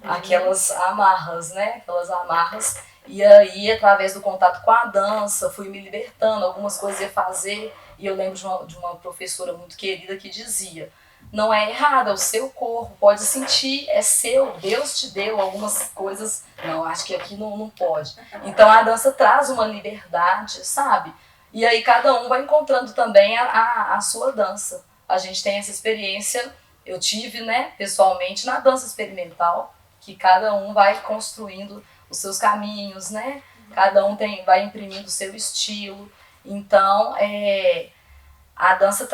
aquelas amarras, né? Aquelas amarras. E aí, através do contato com a dança, fui me libertando, algumas coisas ia fazer. E eu lembro de uma professora muito querida que dizia: não é errado, é o seu corpo, pode sentir, é seu, Deus te deu algumas coisas. Não, acho que aqui não pode. Então a dança traz uma liberdade, sabe? E aí cada um vai encontrando também a sua dança. A gente tem essa experiência, eu tive, né, pessoalmente, na dança experimental, que cada um vai construindo os seus caminhos, né? Cada um vai imprimindo o seu estilo. Então, a dança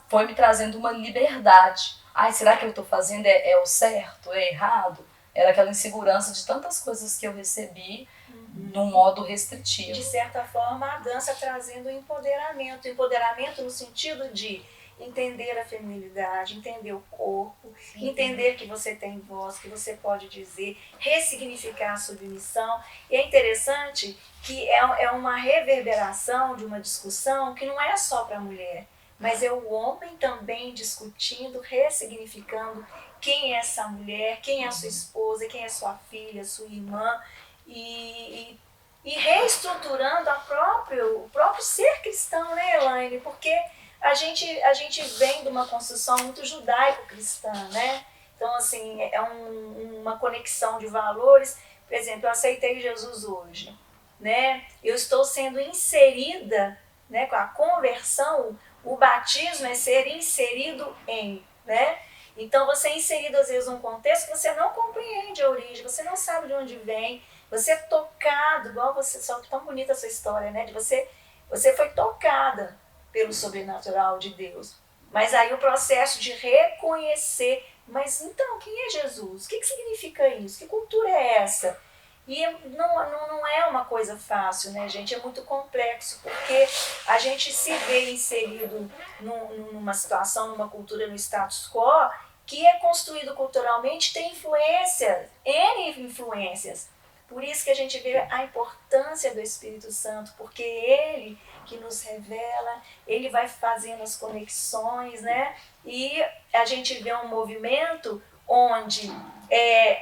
foi me trazendo uma liberdade. Será que eu estou fazendo é o certo, é errado? Era aquela insegurança de tantas coisas que eu recebi num modo restritivo. De certa forma, a dança trazendo empoderamento. Empoderamento no sentido de entender a feminilidade, entender o corpo, entender que você tem voz, que você pode dizer, ressignificar a submissão. E é interessante que é uma reverberação de uma discussão que não é só para a mulher, mas é o homem também discutindo, ressignificando quem é essa mulher, quem é a sua esposa, quem é sua filha, sua irmã, e reestruturando o próprio ser cristão, né, Elaine? Porque a gente vem de uma construção muito judaico-cristã, né? Então, assim, é uma conexão de valores. Por exemplo, eu aceitei Jesus hoje, né? Eu estou sendo inserida, né, com a conversão. O batismo é ser inserido em, né? Então, você é inserido, às vezes, num contexto que você não compreende a origem, você não sabe de onde vem, você é tocado, igual você, só tão bonita essa história, né? De você Você foi tocada pelo sobrenatural de Deus. Mas aí o processo de reconhecer, mas então, quem é Jesus? O que significa isso? Que cultura é essa? E não é uma coisa fácil, né, gente? É muito complexo, porque a gente se vê inserido numa situação, numa cultura, no status quo, que é construído culturalmente, tem influências, N influências. Por isso que a gente vê a importância do Espírito Santo, porque ele que nos revela, ele vai fazendo as conexões, né? E a gente vê um movimento onde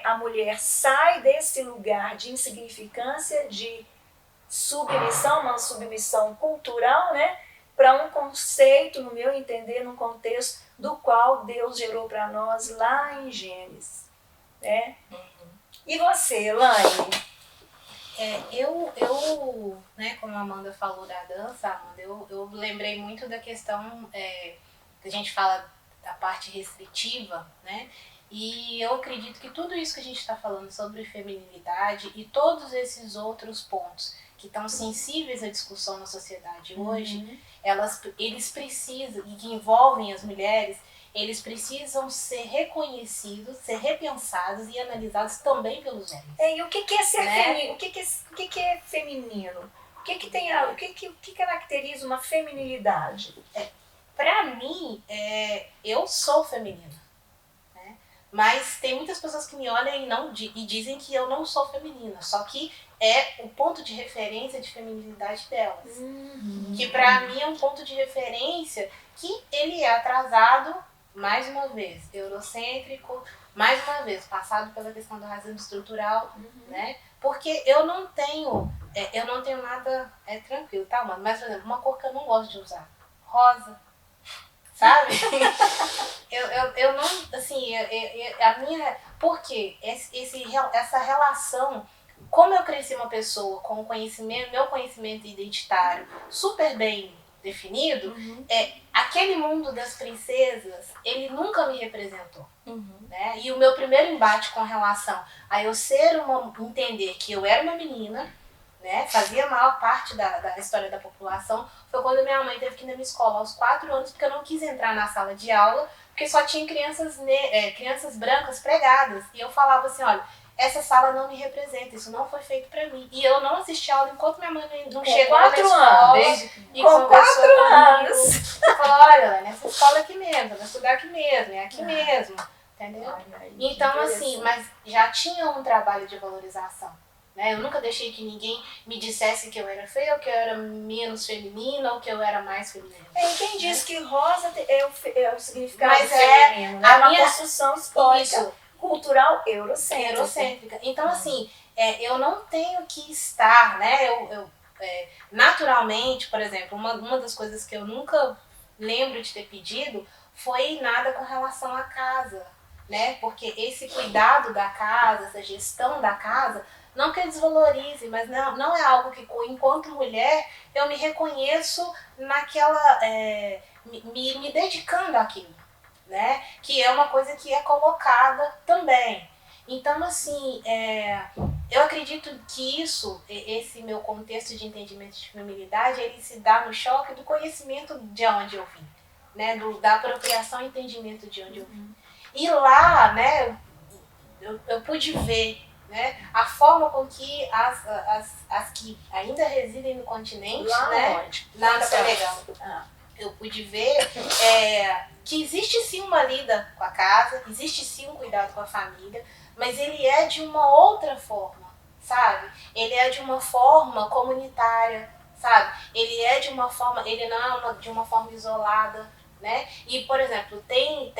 a mulher sai desse lugar de insignificância, de submissão, uma submissão cultural, né? Para um conceito, no meu entender, num contexto do qual Deus gerou para nós lá em Gênesis, né? E você, Elaine? Né, como a Amanda falou da dança, Amanda, eu lembrei muito da questão que a gente fala da parte restritiva, né? E eu acredito que tudo isso que a gente está falando sobre feminilidade e todos esses outros pontos que estão sensíveis à discussão na sociedade hoje, eles precisam, e que envolvem as mulheres, eles precisam ser reconhecidos, ser repensados e analisados também pelos homens. E o que é ser feminino? O que é feminino? O que caracteriza uma feminilidade? Para mim, eu sou feminina, né? Mas tem muitas pessoas que me olham e dizem que eu não sou feminina, só que é o ponto de referência de feminilidade delas. Que para mim é um ponto de referência que ele é atrasado, mais uma vez, eurocêntrico, mais uma vez, passado pela questão do racismo estrutural, né? Porque eu não tenho nada tranquilo, tá, mano? Mas, por exemplo, uma cor que eu não gosto de usar, rosa, sabe? eu não, assim, a minha... Por quê? Essa relação, como eu cresci uma pessoa com meu conhecimento identitário super bem definido, aquele mundo das princesas, ele nunca me representou. Né? E o meu primeiro embate com relação a eu entender que eu era uma menina, né, fazia maior parte da história da população, foi quando minha mãe teve que ir na minha escola aos 4 anos, porque eu não quis entrar na sala de aula, porque só tinha crianças brancas pregadas. E eu falava assim, olha, essa sala não me representa, isso não foi feito pra mim. E eu não assisti a aula enquanto minha mãe não chegou na escola e conversou comigo. Falou, olha, nessa escola aqui mesmo, vai estudar aqui mesmo, é aqui mesmo. Entendeu? Então, assim, mas já tinha um trabalho de valorização. Né? Eu nunca deixei que ninguém me dissesse que eu era feia, ou que eu era menos feminina, ou que eu era mais feminina. E quem disse que rosa é o significado feminino? Né? A uma minha construção histórica, cultural eurocêntrica. Então, assim, eu não tenho que estar, né? Naturalmente, por exemplo, uma das coisas que eu nunca lembro de ter pedido foi nada com relação à casa, né? Porque esse cuidado da casa, essa gestão da casa, não que eu desvalorize, mas não é algo que, enquanto mulher, eu me reconheço naquela... me dedicando àquilo, né? Que é uma coisa que é colocada também. Então, assim, eu acredito que esse meu contexto de entendimento de feminilidade, ele se dá no choque do conhecimento de onde eu vim, né? Da apropriação e entendimento de onde eu vim. E lá, né, eu pude ver, né, a forma com que as que ainda residem no continente, lá, né, lá no Senegal, eu pude ver que existe sim uma lida com a casa, existe sim um cuidado com a família, mas ele é de uma outra forma, sabe? Ele é de uma forma comunitária, sabe? Ele é de uma forma, ele não é de uma forma isolada, né? E, por exemplo, tem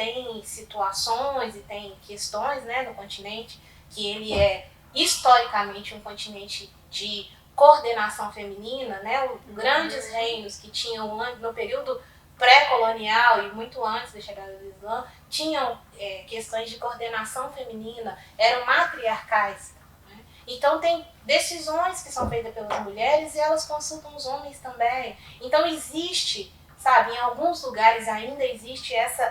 situações e tem questões, né, no continente que ele é historicamente um continente de coordenação feminina, né? Grandes reinos que tinham no período pré-colonial e muito antes da chegada do Islã tinham questões de coordenação feminina, eram matriarcais. Né? Então tem decisões que são feitas pelas mulheres e elas consultam os homens também. Então existe, sabe, em alguns lugares ainda existe essa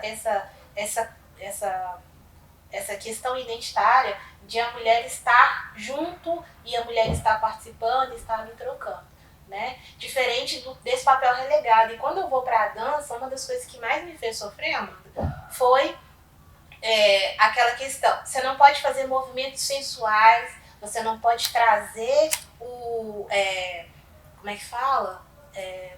questão identitária de a mulher estar junto e a mulher estar participando, estar ali trocando. né? Diferente desse papel relegado. E quando eu vou para a dança, uma das coisas que mais me fez sofrer, Amanda, foi aquela questão. Você não pode fazer movimentos sensuais, você não pode trazer como é que fala?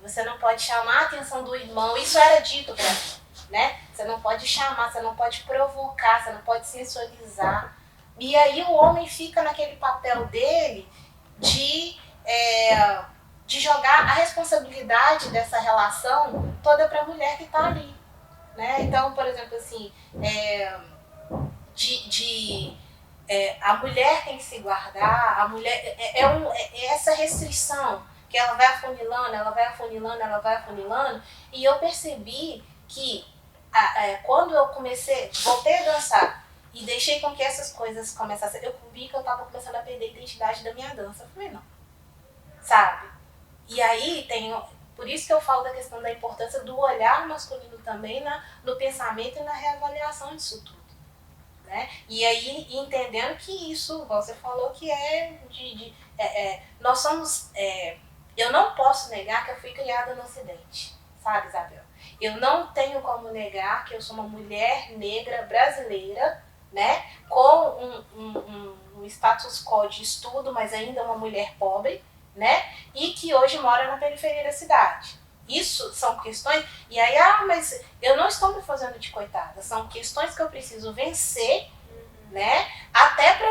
Você não pode chamar a atenção do irmão. Isso era dito pra mim, né? Você não pode chamar, você não pode provocar, você não pode sensualizar. E aí o homem fica naquele papel dele de jogar a responsabilidade dessa relação toda para a mulher que está ali, né? Então, por exemplo, assim, a mulher tem que se guardar, a mulher é essa restrição que ela vai afunilando, e eu percebi que quando eu voltei a dançar e deixei com que essas coisas começassem, eu vi que eu estava começando a perder a identidade da minha dança. Eu falei, não, sabe? E aí por isso que eu falo da questão da importância do olhar masculino também no pensamento e na reavaliação disso tudo, né? E aí entendendo que isso, você falou que nós somos, eu não posso negar que eu fui criada no Ocidente, sabe, Isabel? Eu não tenho como negar que eu sou uma mulher negra brasileira, né? Com um status quo de estudo, mas ainda uma mulher pobre, né? E que hoje mora na periferia da cidade. Isso são questões, e aí, mas eu não estou me fazendo de coitada, são questões que eu preciso vencer, né? Até para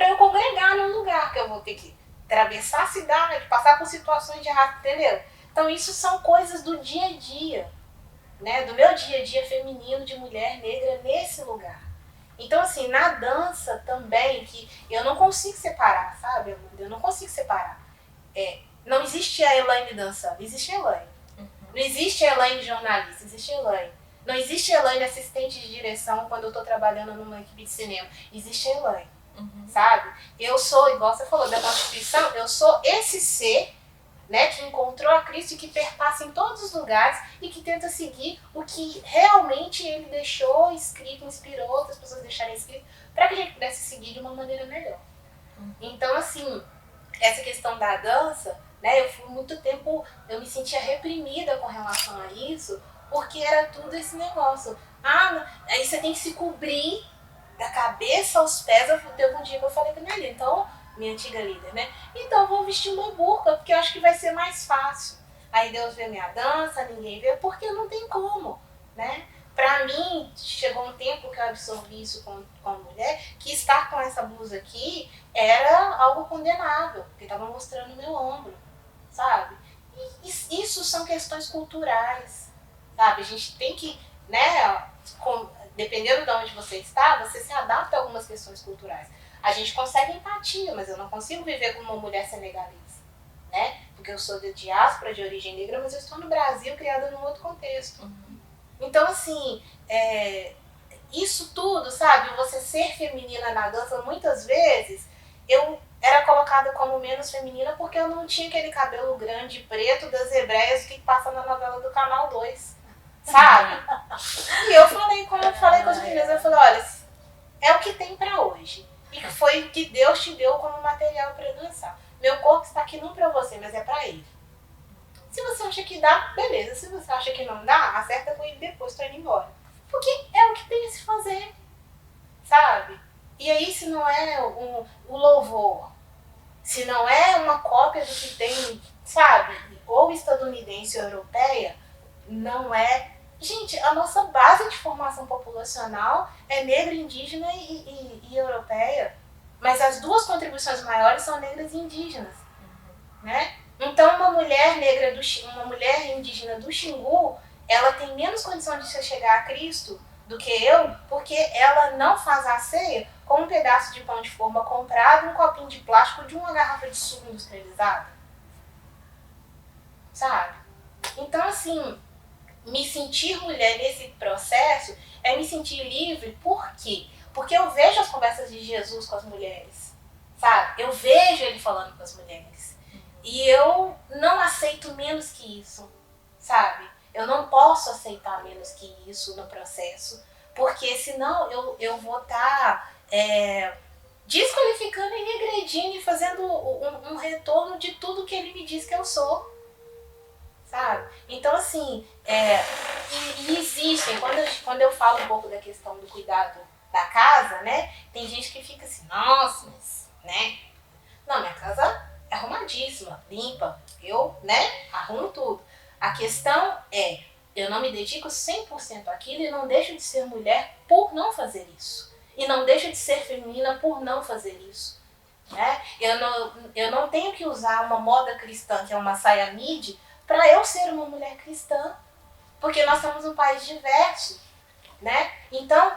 eu congregar num lugar que eu vou ter que atravessar a cidade, passar por situações de raça, entendeu? Então isso são coisas do dia a dia, né? Do meu dia a dia feminino, de mulher negra nesse lugar. Então, assim, na dança também, que eu não consigo separar, sabe, Amanda? Eu não consigo separar. Não existe a Elaine dançando, existe a Elaine. Não existe a Elaine jornalista, existe a Elaine. Não existe a Elaine assistente de direção quando eu tô trabalhando numa equipe de cinema. Existe a Elaine, sabe? Eu sou, igual você falou, da Constituição, eu sou esse ser, né, que encontrou a Cristo e que perpassa em todos os lugares e que tenta seguir o que realmente ele deixou escrito, inspirou outras pessoas deixarem escrito, para que a gente pudesse seguir de uma maneira melhor. Então, assim, essa questão da dança, né, eu fui muito tempo, eu me sentia reprimida com relação a isso, porque era tudo esse negócio. Aí você tem que se cobrir da cabeça aos pés. Teve um dia que eu falei com a minha antiga líder, né? Então eu vou vestir uma burca, porque eu acho que vai ser mais fácil. Aí Deus vê minha dança, ninguém vê, porque não tem como, né? Pra mim, chegou um tempo que eu absorvi isso com a mulher, que estar com essa blusa aqui era algo condenável, porque estava mostrando meu ombro, sabe? E isso são questões culturais, sabe? A gente tem que, né, dependendo de onde você está, você se adapta a algumas questões culturais. A gente consegue empatia, mas eu não consigo viver como uma mulher senegalesa, né? Porque eu sou de diáspora, de origem negra, mas eu estou no Brasil, criada num outro contexto. Então, assim, isso tudo, sabe? Você ser feminina na dança, muitas vezes, eu era colocada como menos feminina porque eu não tinha aquele cabelo grande, preto, das hebreias que passa na novela do Canal 2, sabe? E eu falei com as meninas, eu falei, olha, é o que tem pra hoje. E foi o que Deus te deu como material para dançar. Meu corpo está aqui não para você, mas é para ele. Se você acha que dá, beleza. Se você acha que não dá, acerta com ele depois, tô indo embora. Porque é o que tem a se fazer, sabe? E aí, se não é o louvor, se não é uma cópia do que tem, sabe? Ou estadunidense ou europeia, não é. Gente, a nossa base de formação populacional é negra, indígena e europeia. Mas as duas contribuições maiores são negras e indígenas, né? Então, uma mulher negra, uma mulher indígena do Xingu, ela tem menos condição de se chegar a Cristo do que eu, porque ela não faz a ceia com um pedaço de pão de forma comprado, um copinho de plástico de uma garrafa de suco industrializada. Sabe? Então, assim, me sentir mulher nesse processo é me sentir livre. Por quê? Porque eu vejo as conversas de Jesus com as mulheres, sabe? Eu vejo ele falando com as mulheres. E eu não aceito menos que isso, sabe? Eu não posso aceitar menos que isso no processo, porque senão eu vou estar desqualificando e regredindo e fazendo um retorno de tudo que ele me diz que eu sou. Sabe? Então, assim, e existem, quando eu falo um pouco da questão do cuidado da casa, né? Tem gente que fica assim, nossa, mas, né? Não, minha casa é arrumadíssima, limpa, eu, né, arrumo tudo. A questão é, eu não me dedico 100% àquilo e não deixo de ser mulher por não fazer isso. E não deixo de ser feminina por não fazer isso. Né? Eu não tenho que usar uma moda cristã, que é uma saia midi, para eu ser uma mulher cristã. Porque nós somos um país diverso. Né? Então,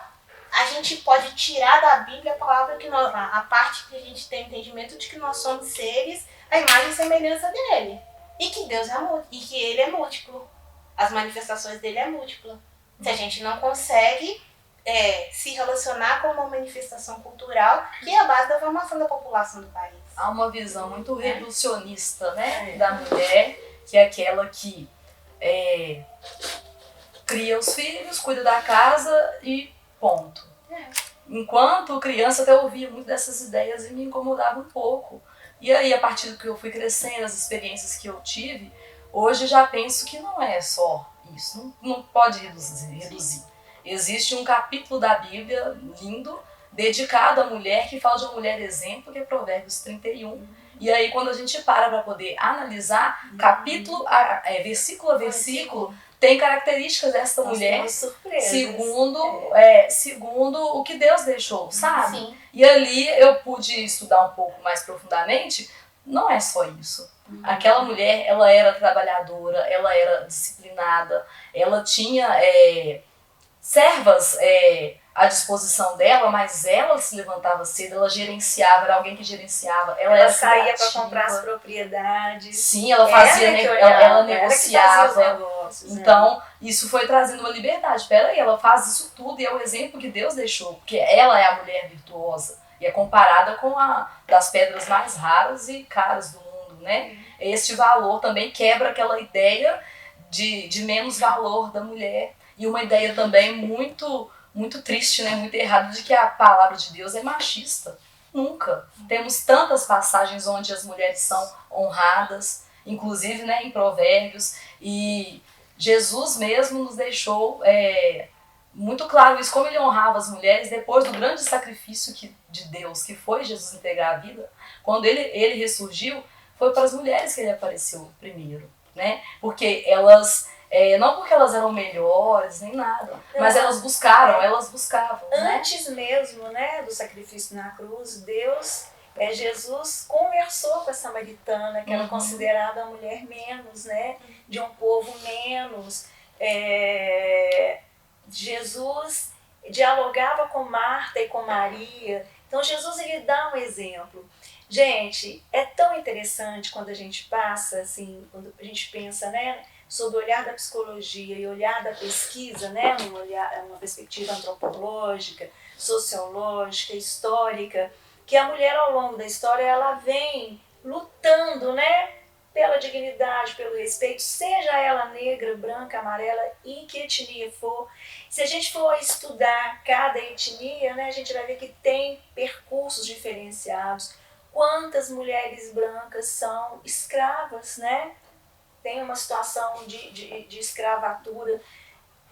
a gente pode tirar da Bíblia a palavra que a parte que a gente tem entendimento de que nós somos seres, a imagem e semelhança dele. E que Deus é e que ele é múltiplo. As manifestações dele é múltipla. Se a gente não consegue se relacionar com uma manifestação cultural que é a base da formação da população do país. Há uma visão muito reducionista, né, da mulher, que é aquela que cria os filhos, cuida da casa e ponto. Enquanto criança, até ouvia muito dessas ideias e me incomodava um pouco. E aí, a partir do que eu fui crescendo, as experiências que eu tive, hoje já penso que não é só isso, não pode reduzir. Existe um capítulo da Bíblia lindo, dedicado à mulher, que fala de uma mulher exemplo, que é Provérbios 31. E aí, quando a gente para poder analisar, capítulo, versículo a versículo, tem características dessa mulher segundo o que Deus deixou, sabe? Sim. E ali eu pude estudar um pouco mais profundamente, não é só isso. Aquela mulher, ela era trabalhadora, ela era disciplinada, ela tinha servas à disposição dela, mas ela se levantava cedo, ela gerenciava, era alguém que gerenciava. Ela saía para comprar as propriedades. Sim, ela fazia, ela negociava. Negócios, então, isso foi trazendo uma liberdade. Peraí, ela faz isso tudo e é o exemplo que Deus deixou, porque ela é a mulher virtuosa e é comparada com a das pedras mais raras e caras do mundo, né? Este valor também quebra aquela ideia de menos valor da mulher. E uma ideia também muito, muito triste, né? Muito errada, de que a palavra de Deus é machista. Nunca. Temos tantas passagens onde as mulheres são honradas, inclusive, né, em Provérbios. E Jesus mesmo nos deixou muito claro isso, como ele honrava as mulheres depois do grande sacrifício de Deus, que foi Jesus entregar a vida. Quando ele ressurgiu, foi para as mulheres que ele apareceu primeiro, né? Porque elas... não porque elas eram melhores, nem nada, mas elas buscavam, Antes mesmo, né, do sacrifício na cruz, Jesus conversou com a samaritana, que era considerada a mulher menos, né, de um povo menos. Jesus dialogava com Marta e com Maria. Então Jesus, ele dá um exemplo. Gente, é tão interessante quando a gente passa, assim, quando a gente pensa, né, sob o olhar da psicologia e olhar da pesquisa, né, uma perspectiva antropológica, sociológica, histórica, que a mulher ao longo da história ela vem lutando, né, pela dignidade, pelo respeito, seja ela negra, branca, amarela, em que etnia for. Se a gente for estudar cada etnia, né, a gente vai ver que tem percursos diferenciados. Quantas mulheres brancas são escravas, né? Tem uma situação de escravatura.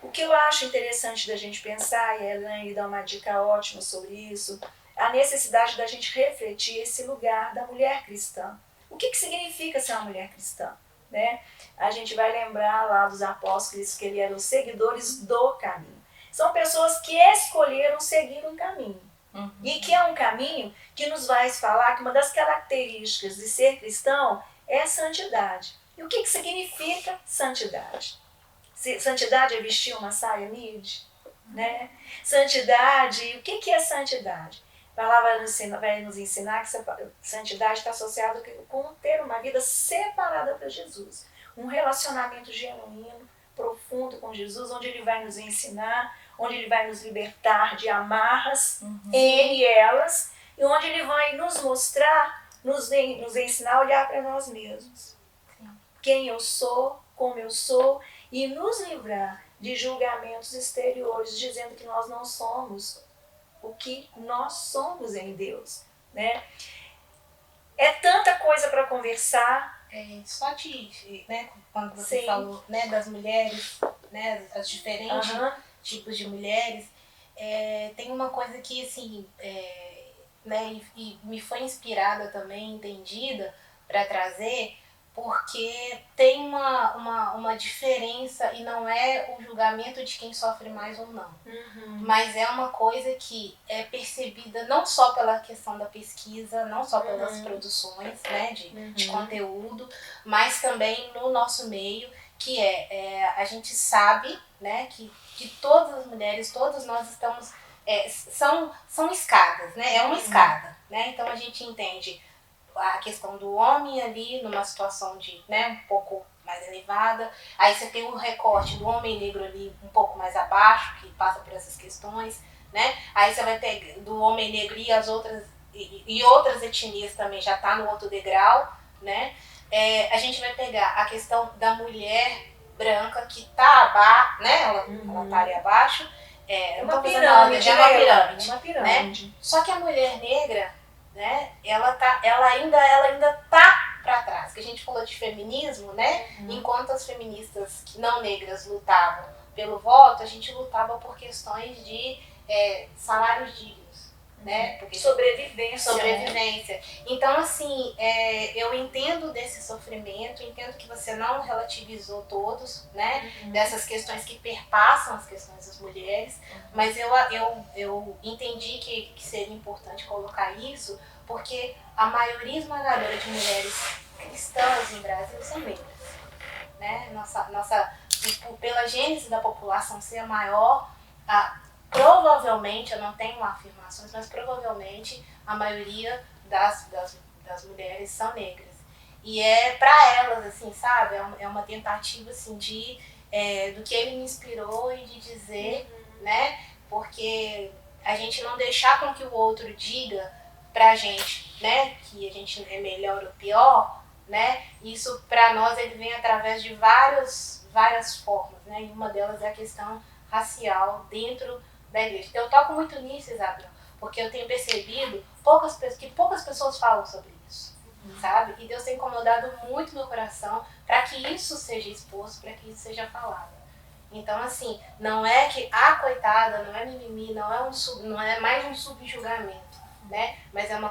O que eu acho interessante da gente pensar, e a Elaine dá uma dica ótima sobre isso, a necessidade da gente refletir esse lugar da mulher cristã. O que significa ser uma mulher cristã? Né? A gente vai lembrar lá dos apóstolos que eles eram seguidores do caminho. São pessoas que escolheram seguir um caminho. E que é um caminho que nos vai falar que uma das características de ser cristão é a santidade. E o que significa santidade? Santidade é vestir uma saia midi? Né? Santidade, o que é santidade? A palavra vai nos ensinar que santidade está associada com ter uma vida separada para Jesus. Um relacionamento genuíno, profundo com Jesus, onde ele vai nos ensinar, onde ele vai nos libertar de amarras, ele e elas, e onde ele vai nos mostrar, nos ensinar a olhar para nós mesmos. Quem eu sou, como eu sou, e nos livrar de julgamentos exteriores, dizendo que nós não somos o que nós somos em Deus. né? É tanta coisa para conversar. Só né, quando você Sim. falou, né, das mulheres, né, as diferentes tipos de mulheres, tem uma coisa que, assim, né, e me foi inspirada também, entendida, para trazer, porque tem uma diferença e não é o julgamento de quem sofre mais ou não. Mas é uma coisa que é percebida não só pela questão da pesquisa, não só pelas produções, né, de conteúdo, mas também no nosso meio, que a gente sabe, né, que todas as mulheres, todos nós estamos, são escadas, né, é uma escada, né, então a gente entende a questão do homem ali numa situação de, né, um pouco mais elevada, aí você tem um recorte do homem negro ali um pouco mais abaixo, que passa por essas questões, né, aí você vai ter do homem negro e as outras, e outras etnias também já tá no outro degrau, né, a gente vai pegar a questão da mulher branca que tá abaixo, né, ela tá ali abaixo, uma pirâmide, uma pirâmide, né? Só que a mulher negra, né, ela ainda tá para trás, que a gente falou de feminismo, né, enquanto as feministas não negras lutavam pelo voto, a gente lutava por questões de salários dignos, né, porque sobrevivência. Né? Então, assim, eu entendo desse sofrimento, entendo que você não relativizou todos, né, dessas questões que perpassam as questões das mulheres, mas eu entendi que seria importante colocar isso, porque a maioria esmagadora de mulheres cristãs no Brasil são negras, né? Pela gênese da população ser a maior, provavelmente, eu não tenho afirmações, mas provavelmente a maioria das mulheres são negras. E para elas, assim, sabe, é uma tentativa, assim, do que ele me inspirou e de dizer, né, porque a gente não deixar com que o outro diga pra gente, né, que a gente é melhor ou pior, né, isso pra nós ele vem através de várias formas, né, e uma delas é a questão racial dentro da igreja. Então, eu toco muito nisso, Isabel, porque eu tenho percebido que poucas pessoas falam sobre isso, sabe? E Deus tem incomodado muito meu coração para que isso seja exposto, para que isso seja falado. Então, assim, não é que coitada, não é mimimi, não é mais um subjugamento, né? Mas é uma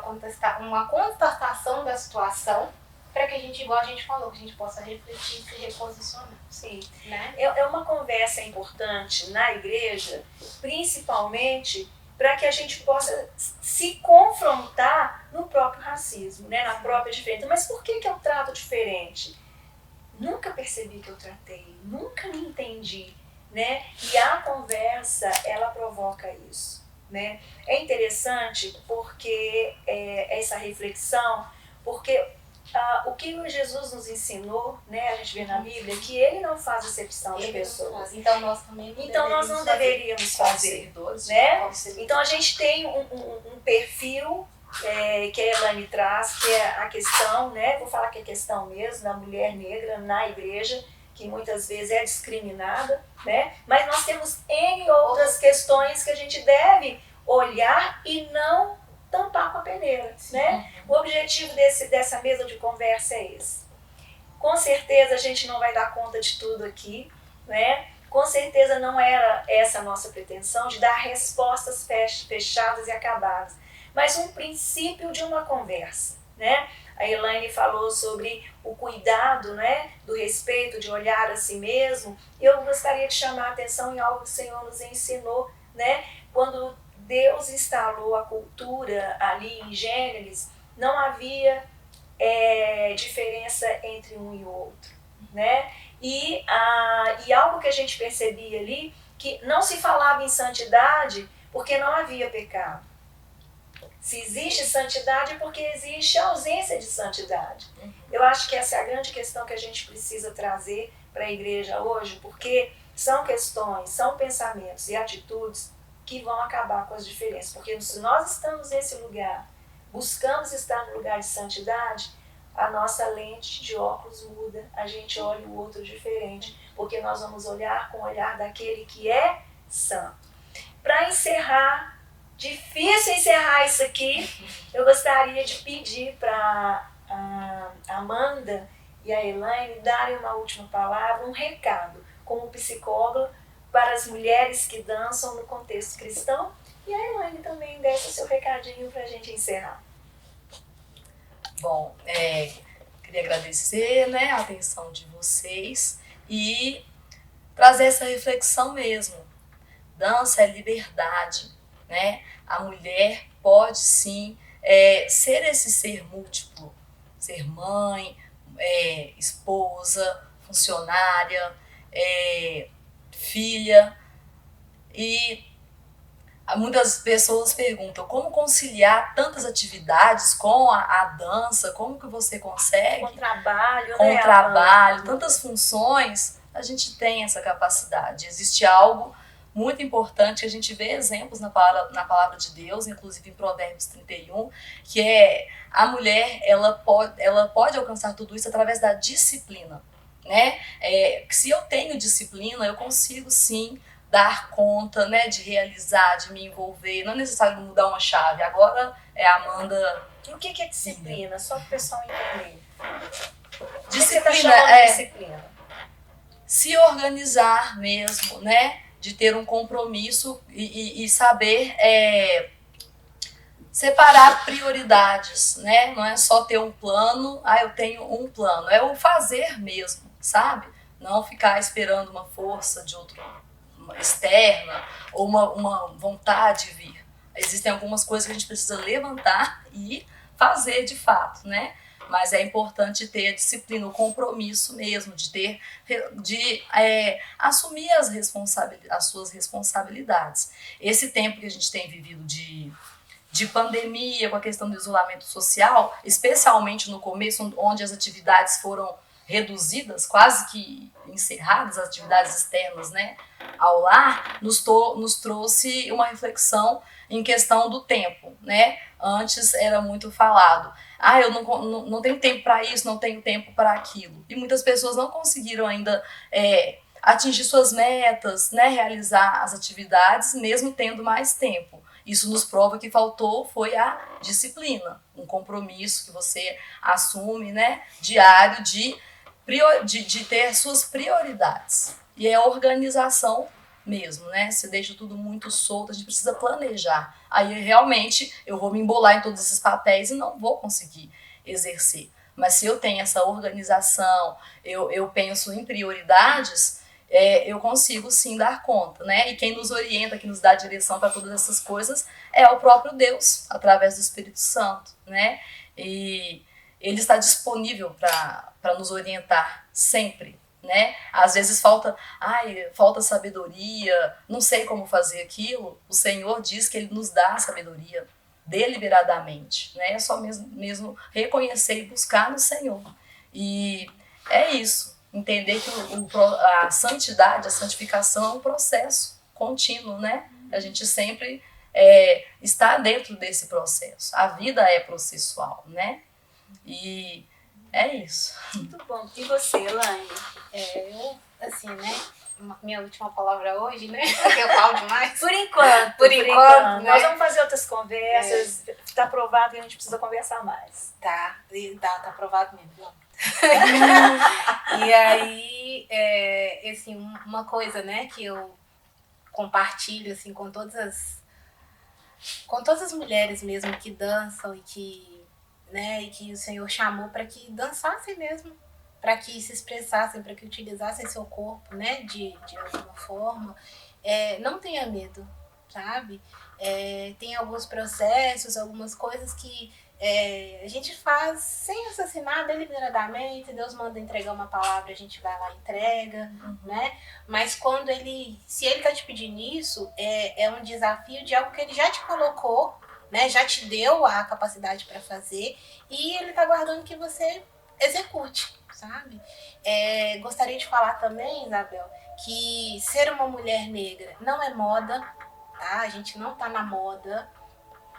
constatação da situação para que a gente, igual a gente falou, que a gente possa refletir e se reposicionar. Sim. Né? É uma conversa importante na igreja, principalmente para que a gente possa se confrontar no próprio racismo, né? Na própria diferença. Mas por que eu trato diferente? Nunca percebi que eu tratei, nunca me entendi, né? E a conversa, ela provoca isso, né? É interessante porque essa reflexão, porque o que Jesus nos ensinou, né, a gente vê na Bíblia, que ele não faz acepção de pessoas. Então nós também não deveríamos fazer, né? Então a gente tem um perfil que a Elaine traz, que é a questão, né, vou falar que é a questão mesmo da mulher negra na igreja, que muitas vezes é discriminada, né? Mas nós temos N outras questões que a gente deve olhar e não tampar com a peneira, né? O objetivo dessa mesa de conversa é esse. Com certeza a gente não vai dar conta de tudo aqui, né? Com certeza não era essa a nossa pretensão de dar respostas fechadas e acabadas, mas um princípio de uma conversa, né? A Elaine falou sobre o cuidado, né, do respeito, de olhar a si mesmo. Eu gostaria de chamar a atenção em algo que o Senhor nos ensinou, né? Quando Deus instalou a cultura ali em Gênesis, não havia diferença entre um e o outro, né? E algo que a gente percebia ali, que não se falava em santidade porque não havia pecado. Se existe santidade é porque existe a ausência de santidade. Eu acho que essa é a grande questão que a gente precisa trazer para a igreja hoje, porque são questões, são pensamentos e atitudes que vão acabar com as diferenças. Porque se nós estamos nesse lugar, buscamos estar no lugar de santidade, a nossa lente de óculos muda, a gente olha o outro diferente, porque nós vamos olhar com o olhar daquele que é santo. Para encerrar difícil encerrar isso aqui. Eu gostaria de pedir para a Amanda e a Elaine darem uma última palavra, um recado, como psicóloga, para as mulheres que dançam no contexto cristão. E a Elaine também deixa o seu recadinho para a gente encerrar. Bom, queria agradecer, né, a atenção de vocês e trazer essa reflexão mesmo. Dança é liberdade, né? A mulher pode sim ser esse ser múltiplo, ser mãe, esposa, funcionária, filha. E muitas pessoas perguntam como conciliar tantas atividades com a dança, como que você consegue? Com o trabalho, com né? o trabalho, tantas funções, a gente tem essa capacidade. Existe algo muito importante que a gente vê exemplos na palavra de Deus, inclusive em Provérbios 31, que é a mulher, ela pode alcançar tudo isso através da disciplina, né? Se eu tenho disciplina, eu consigo sim dar conta, né, de realizar, de me envolver. Não é necessário mudar uma chave. Agora é a Amanda. O que é disciplina? Só para o pessoal entender. Disciplina disciplina? Se organizar mesmo, né? De ter um compromisso e saber separar prioridades, né? Não é só ter um plano, eu tenho um plano. É o fazer mesmo, sabe? Não ficar esperando uma força de outro externa ou uma vontade de vir. Existem algumas coisas que a gente precisa levantar e fazer de fato, né? Mas é importante ter a disciplina, o compromisso mesmo, de assumir as suas responsabilidades. Esse tempo que a gente tem vivido de pandemia, com a questão do isolamento social, especialmente no começo, onde as atividades foram reduzidas, quase que encerradas, as atividades externas, né, ao lar, nos trouxe uma reflexão em questão do tempo, né? Antes era muito falado, eu não tenho tempo para isso, não tenho tempo para aquilo. E muitas pessoas não conseguiram ainda atingir suas metas, né, realizar as atividades, mesmo tendo mais tempo. Isso nos prova que faltou foi a disciplina, um compromisso que você assume, né, diário de ter suas prioridades. E é a organização mesmo, né? Você deixa tudo muito solto, a gente precisa planejar. Aí realmente eu vou me embolar em todos esses papéis e não vou conseguir exercer. Mas se eu tenho essa organização, eu penso em prioridades, eu consigo sim dar conta, né? E quem nos orienta, que nos dá direção para todas essas coisas é o próprio Deus, através do Espírito Santo, né? E ele está disponível para nos orientar sempre, né? Às vezes falta sabedoria, não sei como fazer aquilo. O Senhor diz que Ele nos dá a sabedoria deliberadamente, né? É só mesmo reconhecer e buscar no Senhor. E é isso, entender que a santidade, a santificação é um processo contínuo, né? A gente sempre está dentro desse processo. A vida é processual, né? E é isso. Muito bom. E você, Elaine? Eu, assim, né? Minha última palavra hoje, né? Eu falo demais. Por enquanto. Por enquanto, né? Nós vamos fazer outras conversas. Tá provado que a gente precisa conversar mais. Tá aprovado mesmo. E aí, assim, uma coisa, né, que eu compartilho, assim, com todas as mulheres mesmo que dançam e que o Senhor chamou para que dançassem mesmo, para que se expressassem, para que utilizassem seu corpo, né, de alguma forma. Não tenha medo, sabe? Tem alguns processos, algumas coisas que a gente faz sem assassinar deliberadamente. Deus manda entregar uma palavra, a gente vai lá e entrega, né? Mas se ele tá te pedindo isso, é um desafio de algo que ele já te colocou, né? Já te deu a capacidade para fazer e ele tá aguardando que você execute, sabe? Gostaria de falar também, Isabel, que ser uma mulher negra não é moda, tá? A gente não tá na moda.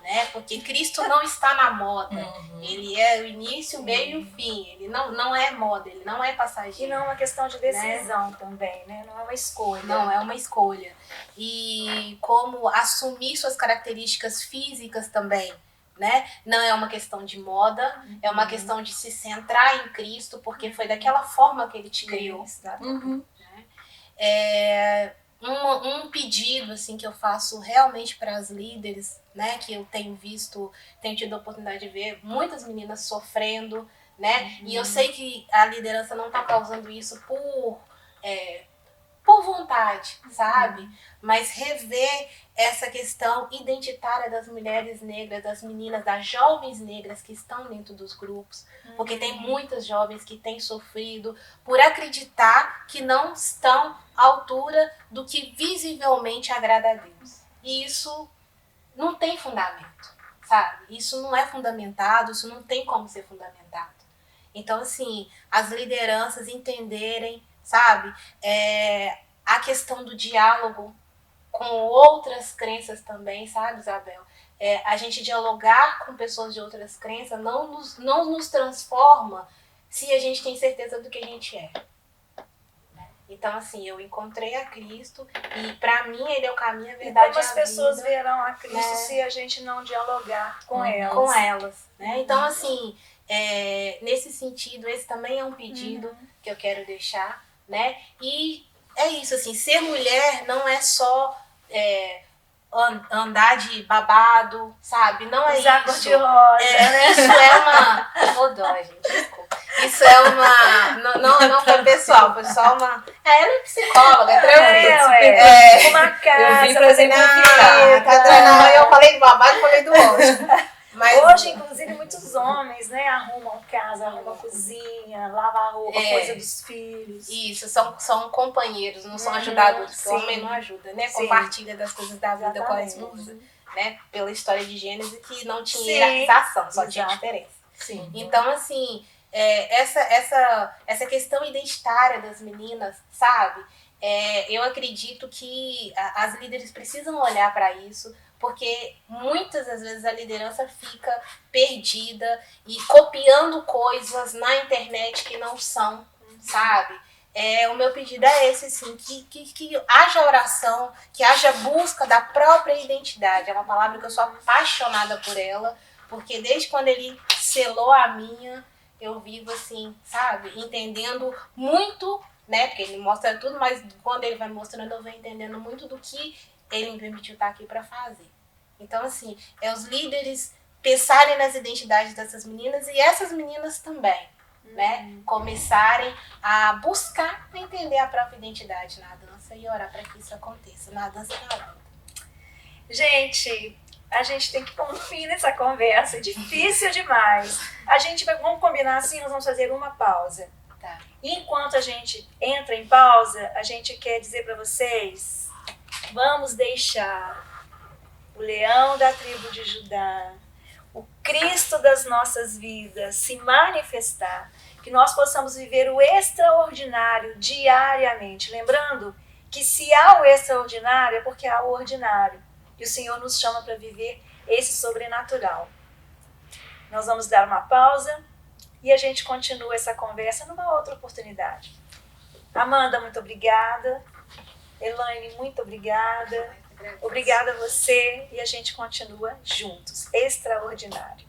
né? Porque Cristo não está na moda. Ele é o início, o meio e o fim. Ele não é moda, ele não é passageiro. E não é uma questão de decisão, né? Também, né? Não é uma escolha. Não é uma escolha. E como assumir suas características físicas também, né? Não é uma questão de moda, é uma questão de se centrar em Cristo, porque foi daquela forma que ele te criou. Né? Um pedido assim que eu faço realmente para as líderes, né, que eu tenho tido a oportunidade de ver muitas meninas sofrendo, né, e eu sei que a liderança não está causando isso por vontade, sabe? Mas rever essa questão identitária das mulheres negras, das meninas, das jovens negras que estão dentro dos grupos, porque tem muitas jovens que têm sofrido por acreditar que não estão à altura do que visivelmente agrada a Deus. E isso não tem fundamento, sabe? Isso não é fundamentado, isso não tem como ser fundamentado. Então, assim, as lideranças entenderem, sabe? A questão do diálogo com outras crenças também, sabe, Isabel? A gente dialogar com pessoas de outras crenças não nos transforma se a gente tem certeza do que a gente é. Então, assim, eu encontrei a Cristo e pra mim ele é o caminho, a verdade e como as pessoas vida, verão a Cristo, né? Se a gente não dialogar com elas. Com elas, né? Então, assim, nesse sentido, esse também é um pedido que eu quero deixar, né? E é isso, assim, ser mulher não é só andar de babado, sabe? Não é usar isso. Cor de rosa, né? Isso é uma... Ô, dó, gente, desculpa. Isso é uma... Não foi pessoal, foi só uma... Ela é psicóloga, tranquilo. Uma casa. Eu vim pra exemplificar. Eu falei do babado e falei do outro. Mas hoje, inclusive, muitos homens, né, arrumam casa, arrumam cozinha, lavam a roupa, coisa dos filhos. Isso, são companheiros, não são ajudadores. O homem não ajuda, né? Sim. Compartilha das coisas da vida com a esposa, né? Pela história de Gênesis que não tinha hierarquização, só tinha diferença. Sim. Então, assim, essa questão identitária das meninas, sabe? Eu acredito que as líderes precisam olhar para isso, porque muitas das vezes a liderança fica perdida e copiando coisas na internet que não são, sabe? O meu pedido é esse, assim, que haja oração, que haja busca da própria identidade. É uma palavra que eu sou apaixonada por ela, porque desde quando ele selou a minha, eu vivo assim, sabe? Entendendo muito, né? Porque ele mostra tudo, mas quando ele vai mostrando, eu venho entendendo muito do que ele me permitiu estar aqui para fazer. Então, assim, os líderes pensarem nas identidades dessas meninas e essas meninas também, né? Começarem a buscar entender a própria identidade na dança e orar para que isso aconteça, na dança e na luta. Gente, a gente tem que pôr um fim nessa conversa, é difícil demais. Vamos combinar assim, nós vamos fazer uma pausa. Tá. E enquanto a gente entra em pausa, a gente quer dizer para vocês, vamos deixar o leão da tribo de Judá, o Cristo das nossas vidas se manifestar, que nós possamos viver o extraordinário diariamente. Lembrando que se há o extraordinário é porque há o ordinário. E o Senhor nos chama para viver esse sobrenatural. Nós vamos dar uma pausa e a gente continua essa conversa numa outra oportunidade. Amanda, muito obrigada. Elaine, muito obrigada. Obrigada a você e a gente continua juntos. Extraordinário.